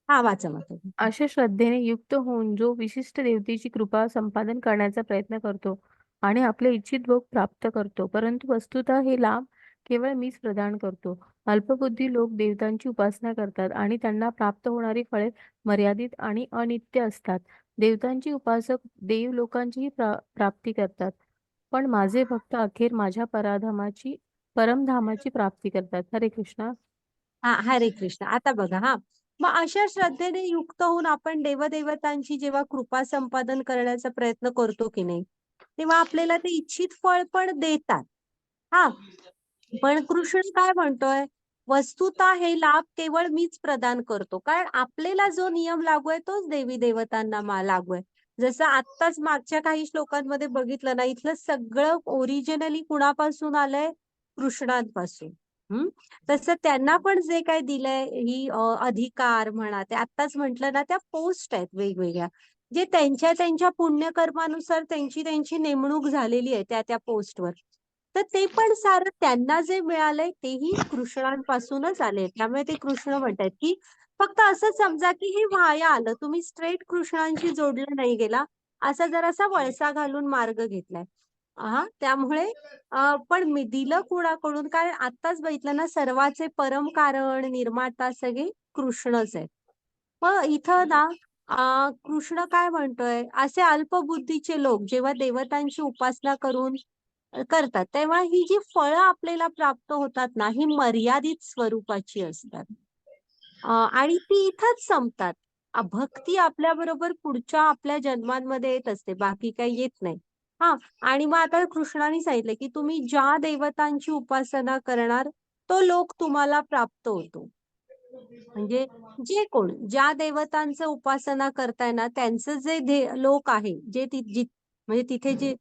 A: हा वाचा माताजी.
B: अशा श्रद्धेने युक्त होऊन जो विशिष्ट देवतेची कृपा संपादन करण्याचा प्रयत्न करतो आणि आपले इच्छित भोग प्राप्त करतो, परंतु वस्तुतः हे लाभ केवळ मीच प्रदान करतो. अल्पबुद्धी लोक देवतांची उपासना करतात आणि त्यांना प्राप्त होणारी फळे मर्यादित आणि अनित्य असतात. देवतांची उपासक देव लोकांचीही प्राप्ती करतात, पण माझे भक्त अखेर माझ्या परमधामाची प्राप्ती करतात. हरे कृष्णा.
A: हा, हरे कृष्ण. आता बघा हा, मग अशा श्रद्धेने युक्त होऊन आपण देवदेवतांची जेव्हा कृपा संपादन करण्याचा प्रयत्न करतो की नाही, तेव्हा आपल्याला ते इच्छित फळ पण देतात. हा, पण कृष्ण काय म्हणतोय, वस्तुतः हे लाभ केवळ मीच प्रदान करतो, कारण आपल्याला जो नियम लागू आहे तोच देवी देवतांना लागू आहे. जसं आत्ताच मागच्या काही श्लोकांमध्ये बघितलं ना, इथलं सगळं ओरिजिनली कुणापासून आलंय, कृष्णांपासून. तसं त्यांना पण जे काय दिलंय ही अधिकार म्हणा, ते आत्ताच म्हटलं ना, त्या पोस्ट आहेत वेगवेगळ्या, जे त्यांच्या त्यांच्या पुण्यकर्मानुसार त्यांची नेमणूक झालेली आहे त्या पोस्टवर. तर ते पण सारं त्यांना जे मिळालंय तेही कृष्णांपासूनच आले. त्यामुळे ते कृष्ण म्हणतात की फक्त असं समजा की हे वाया आलं, तुम्ही स्ट्रेट कृष्णांशी जोडलं नाही गेला, असा जरासा वळसा घालून मार्ग घेतलाय. त्यामुळे पण मी दिलं कुणाकडून, कारण आत्ताच बघितलं ना, सर्वाचे परम कारण निर्माता सगळे कृष्णच आहेत. मग इथं ना कृष्ण काय म्हणतोय, असे अल्पबुद्धीचे लोक जेव्हा देवतांची उपासना करून करतात, तेव्हा ही जी फळं आपल्याला प्राप्त होतात ना, ही मर्यादित स्वरूपाची असतात. आणि ती इथंच संपतात. भक्ती आपल्याबरोबर पुढच्या आपल्या जन्मांमध्ये येत असते, बाकी काही येत नाही. आणि मग आता कृष्णाने सांगितलं की तुम्ही ज्या देवतांची उपासना करणार, तो लोक तुम्हाला प्राप्त होतो. म्हणजे जे कोण ज्या देवतांचं उपासना करताय ना, त्यांचं जे लोक आहे, जे म्हणजे तिथे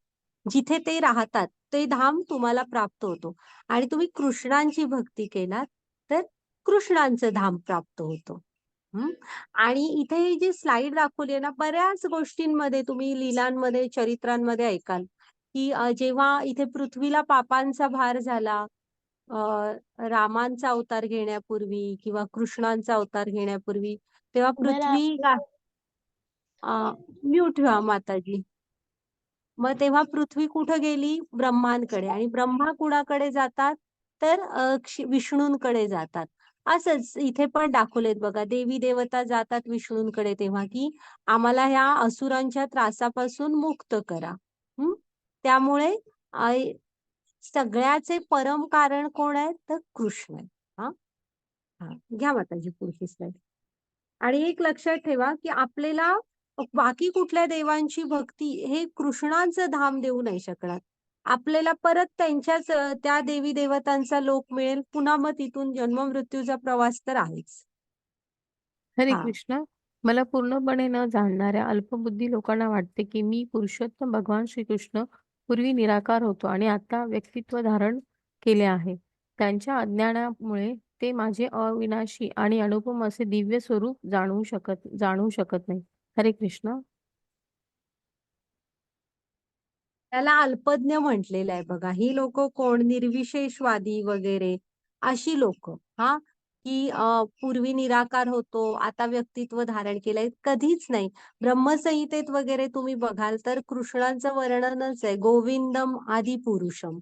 A: जिथे ते राहतात, ते धाम तुम्हाला प्राप्त होतो. आणि तुम्ही कृष्णांची भक्ती केलात तर कृष्णांचं धाम प्राप्त होतं. आणि इथे ही जी स्लाइड दाखवली आहे ना, बऱ्याच गोष्टींमध्ये तुम्ही लीलांमध्ये, चरित्रांमध्ये ऐकाल की जेव्हा इथे पृथ्वीला पापांचा भार झाला, रामांचा अवतार घेण्यापूर्वी किंवा कृष्णांचा अवतार घेण्यापूर्वी, तेव्हा पृथ्वी म्यूट व्हा माताजी. मग तेव्हा पृथ्वी कुठं गेली? ब्रह्मांकडे. आणि ब्रह्मा कुणाकडे जातात? तर विष्णूंकडे जातात. असंच इथे पण दाखवलेत बघा, देवी देवता जातात विष्णूंकडे तेव्हा की आम्हाला ह्या असुरांच्या त्रासापासून मुक्त करा. त्यामुळे सगळ्याचे परम कारण कोण आहेत? तर कृष्ण आहे. घ्या माताजी पुढची स्लाइड. आणि एक लक्षात ठेवा की आपल्याला बाकी कुठल्या देवांची भक्ती हे कृष्णांचं धाम देऊ नाही शकणार. आपल्याला परत त्यांच्याच त्या देवी देवतांचा लोक मिळेल, पुन्हा मग तिथून जन्म मृत्यूचा प्रवास तर आहेच.
B: हरे
A: हा
B: कृष्ण. मला पूर्णपणे न जाणणाऱ्या अल्पबुद्धी लोकांना वाटते की मी पुरुषोत्तम भगवान श्रीकृष्ण पूर्वी निराकार होतो आणि आता व्यक्तित्व धारण केले आहे. त्यांच्या अज्ञानामुळे ते माझे अविनाशी आणि अनुपम असे दिव्य स्वरूप जाणू शकत नाही. हरे कृष्ण.
A: त्याला अल्पज्ञ म्हटलेलं आहे बघा. ही लोक कोण? निर्विशेषवादी वगैरे अशी लोक. की पूर्वी निराकार होतो, आता व्यक्तित्व धारण केलंय. कधीच नाही. ब्रह्मसंहितेत वगैरे तुम्ही बघाल तर कृष्णांचं वर्णनच आहे, गोविंदम आदी पुरुषम.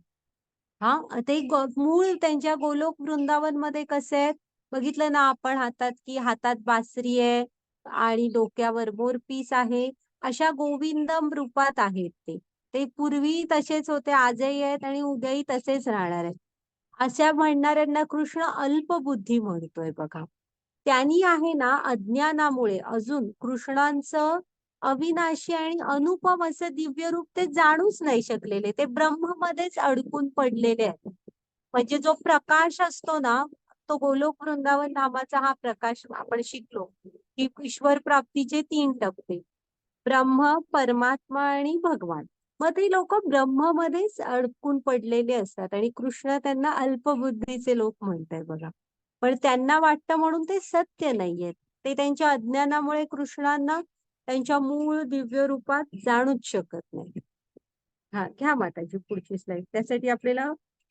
A: ते मूळ त्यांच्या गोलोक वृंदावन मध्ये कसे आहेत बघितलं ना आपण, हातात बासरी आहे आणि डोक्यावर मोरपीस आहे, अशा गोविंदम रूपात आहेत ते. ते पूर्वी तसेच होते, आजही आहेत आणि उद्याही तसेच राहणार आहेत. अशा म्हणणाऱ्यांना कृष्ण अल्पबुद्धी म्हणतोय बघा. त्यांनी आहे ना अज्ञानामुळे अजून कृष्णांचं अविनाशी आणि अनुपम असं दिव्य रूप ते जाणूच नाही शकलेले. ते ब्रह्ममध्येच अडकून पडलेले आहेत. म्हणजे जो प्रकाश असतो ना, तो गोलोक वृंदावन नामाचा हा प्रकाश आपण शिकलो की ईश्वर प्राप्तीचे 3 टप्पे, ब्रह्म, परमात्मा आणि भगवान. मग ते लोक ब्रह्ममध्येच अडकून पडलेले असतात आणि कृष्ण त्यांना अल्पबुद्धीचे लोक म्हणताय बघा. पण त्यांना वाटतं म्हणून ते सत्य नाहीयेत. ते त्यांच्या अज्ञानामुळे कृष्णांना त्यांच्या मूळ दिव्य रूपात जाणूच शकत नाही. घ्या माताजी पुढची स्लाइड. त्यासाठी आपल्याला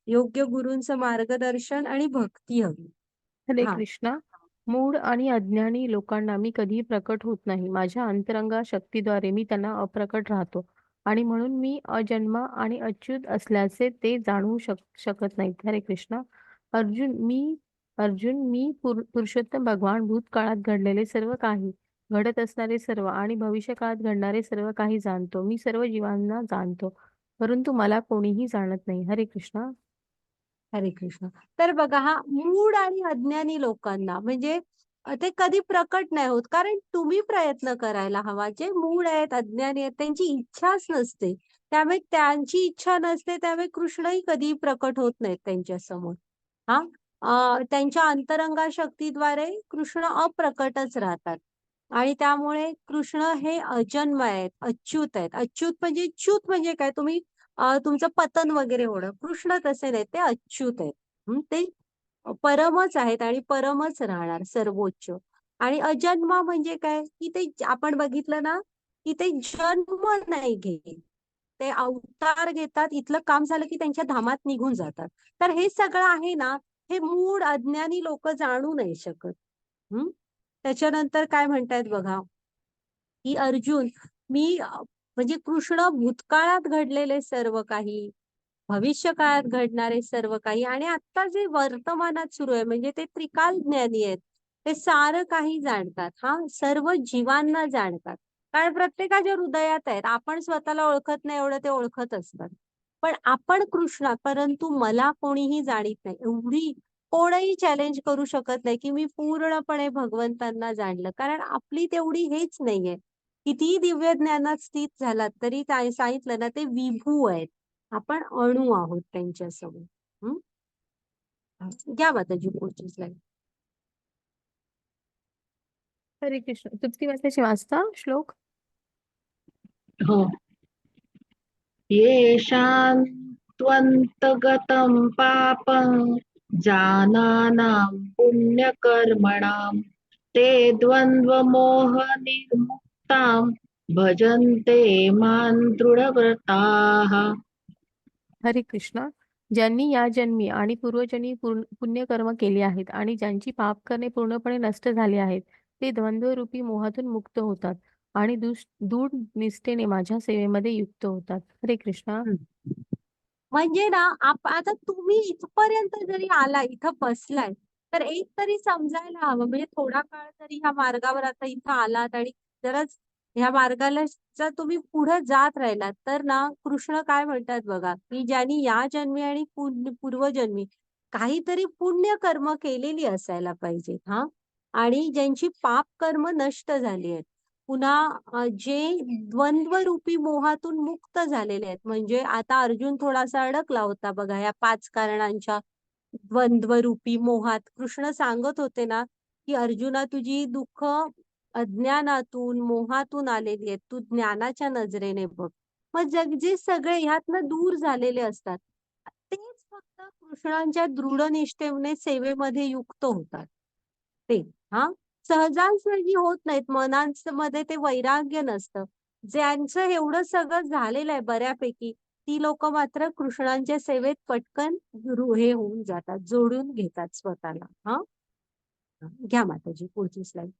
A: योग्य गुरूंचं मार्गदर्शन आणि भक्ती हवी.
B: हरे
A: हा
B: कृष्णा. मूढ आणि अज्ञानी लोकांना मी कधीही प्रकट होत नाही. माझ्या अंतरंगा शक्तीद्वारे मी त्यांना अप्रकट राहतो आणि म्हणून मी अजन्म आणि अच्युत असल्याचे ते जाणू शकत नाहीत. हरे कृष्णा. अर्जुन मी पुरुषोत्तम भगवान भूतकाळात घडलेले सर्व काही, घडत असणारे सर्व आणि भविष्यकाळात घडणारे सर्व काही जाणतो. मी सर्व जीवांना जाणतो, परंतु मला कोणीही जाणत नाही. हरे कृष्णा.
A: हरे कृष्ण. तर बघा, मूढ आणि अज्ञानी लोकांना म्हणजे ते कधी प्रकट नाही होत, कारण तुम्ही प्रयत्न करायला हवा. जे मूढ आहेत, अज्ञानी आहेत, त्यांची इच्छाच नसते. त्यामुळे त्यांची इच्छा नसते, त्यामुळे कृष्णही कधी प्रकट होत नाहीत त्यांच्या समोर. त्यांच्या अंतरंगा शक्तीद्वारे कृष्ण अप्रकटच राहतात. आणि त्यामुळे कृष्ण हे अजन्म आहेत, अच्युत आहेत. अच्युत म्हणजे च्युत म्हणजे काय? तुमचं पतन वगैरे होणं. कृष्ण तसे नाही, ते अच्युत आहेत. ते परमच आहेत आणि परमच राहणार, सर्वोच्च. आणि अजन्मा म्हणजे काय? की ते आपण बघितलं ना की ते जन्म नाही घेत, ते अवतार घेतात, इथलं काम झालं की त्यांच्या धामात निघून जातात. तर हे सगळं आहे ना, हे मूढ अज्ञानी लोक जाणू नाही शकत. त्याच्यानंतर काय म्हणतायत बघा, की अर्जुन मी म्हणजे कृष्ण भूतकाळात घडलेले सर्व काही, भविष्य काळात घडणारे सर्व काही आणि आता जे वर्तमानात सुरू आहे म्हणजे ते त्रिकाल ज्ञानी आहेत. ते सारं काही जाणतात. हा, सर्व जीवांना जाणतात. कारण प्रत्येकाच्या हृदयात आहेत. आपण स्वतःला ओळखत नाही एवढं ते ओळखत असतात. पण आपण कृष्णा, परंतु मला कोणीही जाणीत नाही. एवढी कोणीही चॅलेंज करू शकत नाही, की मी पूर्णपणे भगवंतांना जाणलं. कारण आपली तेवढी हेच नाहीये. कितीही दिव्य ज्ञानात स्थित झालात तरी सांगितलं ना ते विभू आहेत. आपण अणू आहोत त्यांच्यासमोर. हं? घ्या माताजी पुढची स्लाइड.
B: हरे कृष्ण. तृप्ती वाचायची वाचता श्लोक?
H: हो. येषां त्वन्तगतं पापं जानानां पुण्यकर्मणां ते द्वन्द्वमोहनिर्मुक्तां भजन्ते मां दृढव्रताः.
B: हरे कृष्ण. ज्यांनी या जन्मी आणि पूर्वजन्मी पुण्यकर्म केली आहेत आणि ज्यांची पाप करणे पूर्णपणे नष्ट झाली आहेत, ते द्वंद्वरूपी मोहातून मुक्त होतात आणि दृढ निष्ठेने माझ्या सेवेमध्ये युक्त होतात. हरे कृष्ण.
A: म्हणजे ना आता तुम्ही इथपर्यंत जरी आला, इथं बसलाय, तर एक तरी समजायला हवं म्हणजे थोडा काळ जरी ह्या मार्गावर आता इथं आलात आणि जरच ह्या मार्गाला जर तुम्ही पुढे जात राहिलात तर ना कृष्ण काय म्हणतात बघा, की ज्यांनी या जन्मी आणि पूर्वजन्मी काहीतरी पुण्य कर्म केलेली असायला पाहिजे. हा, आणि ज्यांची पाप कर्म नष्ट झाली आहेत, पुन्हा जे द्वंद्वरूपी मोहातून मुक्त झालेले आहेत. म्हणजे आता अर्जुन थोडासा अडकला होता बघा या 5 कारणांच्या द्वंद्वरूपी मोहात. कृष्ण सांगत होते ना, की अर्जुना तुझी दुःख अज्ञानातून मोहातून आलेली आहेत, तू ज्ञानाच्या नजरेने बघ. मग जे सगळे ह्यातनं दूर झालेले असतात तेच फक्त कृष्णांच्या दृढ निष्ठेने सेवेमध्ये युक्त होतात. ते हा, सहजासहजी होत नाहीत. मनांमध्ये ते वैराग्य नसतं. ज्यांचं एवढं सगळं झालेलं आहे बऱ्यापैकी, ती लोक मात्र कृष्णांच्या सेवेत पटकन हे होऊन जातात, जोडून घेतात स्वतःला. हा, घ्या माताजी पुढची स्लाइड.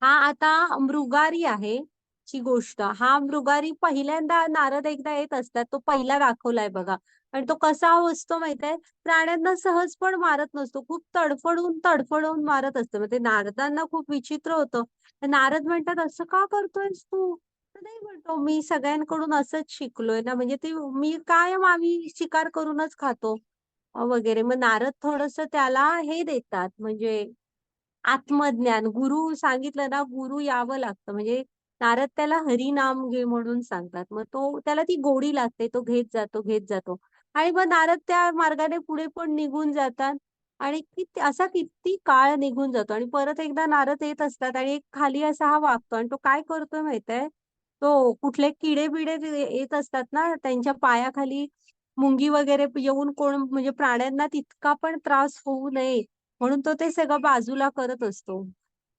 A: हा आता मृगारी आहे ची गोष्ट. हा मृगारी पहिल्यांदा नारद एकदा येत असतात, तो पहिला दाखवलाय बघा. आणि तो कसा असतो माहितीये, प्राण्यांना सहज पण मारत नसतो, खूप तडफडून तडफडून मारत असतो. मग ते नारदांना खूप विचित्र होतं. तर नारद म्हणतात असं का करतोयस तू? तर नाही म्हणतो, मी सगळ्यांकडून असंच शिकलोय ना, म्हणजे ते मी कायम आम्ही शिकार करूनच खातो वगैरे. मग नारद थोडस त्याला हे देतात, म्हणजे आत्मज्ञान. गुरु सांगितलं ना, गुरु यावं लागतं. म्हणजे नारद त्याला हरिनाम घे म्हणून सांगतात. मग तो त्याला ती गोडी लागते, तो घेत जातो घेत जातो. आणि मग नारद त्या मार्गाने पुढे पण निघून जातात. आणि असा किती काळ निघून जातो आणि परत एकदा नारद येत असतात आणि एक खाली असा हा वागतो आणि तो काय करतोय माहितीये, तो कुठले किडे बिडे येत असतात ना त्यांच्या पायाखाली, मुंगी वगैरे येऊन कोण म्हणजे प्राण्यांना तितका पण त्रास होऊ नये म्हणून तो ते सगळं बाजूला करत असतो.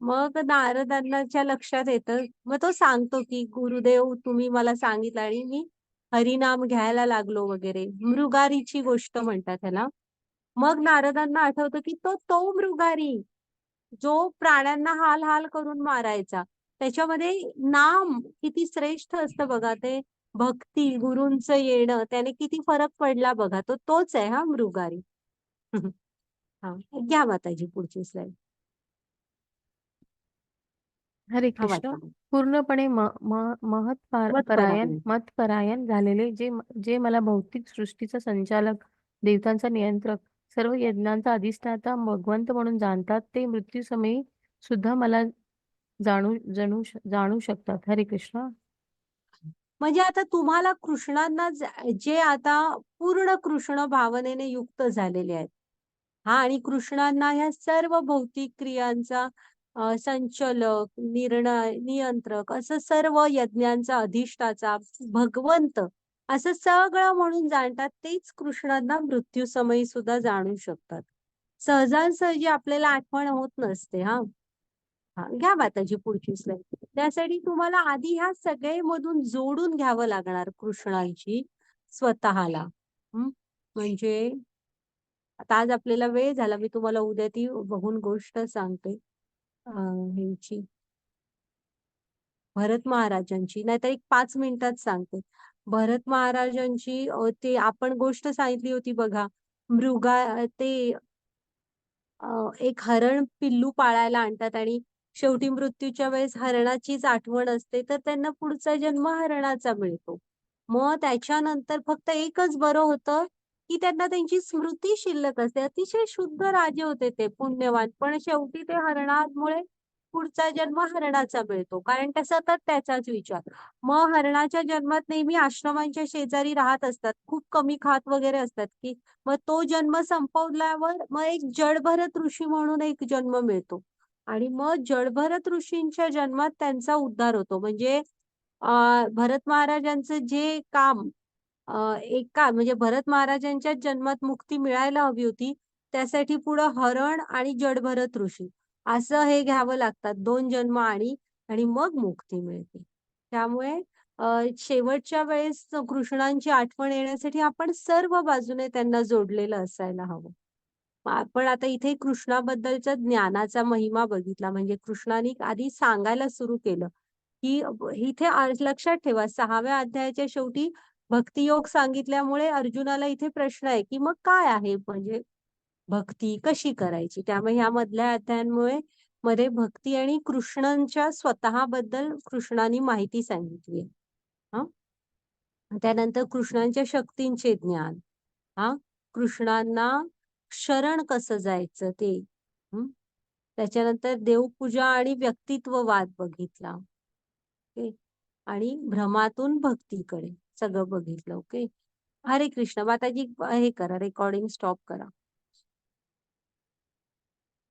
A: मग नारदांच्या लक्षात येतं. मग तो सांगतो, की गुरुदेव तुम्ही मला सांगितलं आणि मी हरिनाम घ्यायला लागलो वगैरे. मृगारीची गोष्ट म्हणतात ह्याला. मग नारदांना आठवतं, की तो मृगारी जो प्राण्यांना हाल हाल करून मारायचा. त्याच्यामध्ये नाम किती श्रेष्ठ असतं बघा. ते भक्ती, गुरूंचं येणं त्याने किती फरक पडला बघा. तोच आहे हा मृगारी. हा, घ्या माताजी पुढची स्लाइड.
B: हरे
A: हा,
B: कृष्ण.
A: वाचा.
B: पूर्णपणे
A: मतपरायण.
B: मतपरायण झालेले जे मला भौतिक सृष्टीचा संचालक, देवतांचा नियंत्रक, सर्व यज्ञांचा अधिष्ठाता भगवंत म्हणून जाणतात, ते मृत्यूसमयी सुद्धा मला जाणू शकतात. हरे कृष्ण.
A: म्हणजे आता तुम्हाला कृष्णांना जे आता पूर्ण कृष्ण भावनेने युक्त झालेले आहेत. हा, आणि कृष्णांना ह्या सर्व भौतिक क्रियांचा संचलक, निर्णय, नियंत्रक असं सर्व यज्ञांचा अधिष्ठाचा भगवंत असं सगळं म्हणून जाणतात. तेच कृष्णांना मृत्यूसमयी सुद्धा जाणू शकतात. सहजासहजी आपल्याला आठवण होत नसते. हा, हा, घ्या माताजी पुढची स्लाइड. त्यासाठी तुम्हाला आधी ह्या सगळे मधून जोडून घ्यावं लागणार कृष्णांची स्वतःला. म्हणजे आता आज आपल्याला वेळ झाला, मी तुम्हाला उद्या ती बघून गोष्ट सांगते. ह्यांची भरत महाराजांची, नाहीतर एक 5 मिनिटात सांगते. भरत महाराजांची ते आपण गोष्ट सांगितली होती बघा. ते एक हरण पिल्लू पाळायला आणतात आणि शेवटी मृत्यूच्या वेळेस हरणाचीच आठवण असते, तर त्यांना पुढचा जन्म हरणाचा मिळतो. मग त्याच्यानंतर फक्त एकच बरं होतं, की त्यांना त्यांची स्मृती शिल्लक असते. अतिशय शुद्ध राजे होते ते, पुण्यवान. पण शेवटी ते हरणामुळे पुढचा जन्म हरणाचा मिळतो. कारण त्या सतत त्याचाच विचार. मग हरणाच्या जन्मात नेहमी आश्रमांच्या शेजारी राहत असतात. खूप कमी खात वगैरे असतात, की मग तो जन्म संपवल्यावर मग एक जडभरत ऋषी म्हणून एक जन्म मिळतो. आणि मग जडभरत ऋषींच्या जन्मात त्यांचा उद्धार होतो. म्हणजे भरत महाराजांचं जे काम एका म्हणजे भरत महाराजांच्याच जन्मात मुक्ती मिळायला हवी होती. त्यासाठी पुढं हरण आणि जडभरत ऋषी असं हे घ्यावं लागतात. 2 जन्म आणि मग मुक्ती मिळते. त्यामुळे शेवटच्या वेळेस कृष्णांची आठवण येण्यासाठी आपण सर्व बाजूने त्यांना जोडलेलं असायला हवं. आपण आता इथे कृष्णाबद्दलचा ज्ञानाचा महिमा बघितला. म्हणजे कृष्णाने आधी सांगायला सुरू केलं, की इथे लक्षात ठेवा 6व्या अध्यायाच्या शेवटी भक्तियोग सांगितल्यामुळे अर्जुनाला इथे प्रश्न आहे, की मग काय आहे म्हणजे भक्ती कशी करायची? त्यामुळे ह्या मधल्या अध्यायांमुळे मध्ये भक्ती आणि कृष्णांच्या स्वतःबद्दल कृष्णाने माहिती सांगितली आहे. हं. त्यानंतर कृष्णांच्या शक्तींचे ज्ञान. हा कृष्णांना शरण कसं जायचं ते. हं. त्याच्यानंतर देवपूजा आणि व्यक्तित्ववाद बघितला. ओके. आणि भ्रमातून भक्तीकडे सगळं बघितलं. ओके. हरे कृष्ण. माताजी हे करा, रेकॉर्डिंग स्टॉप करा.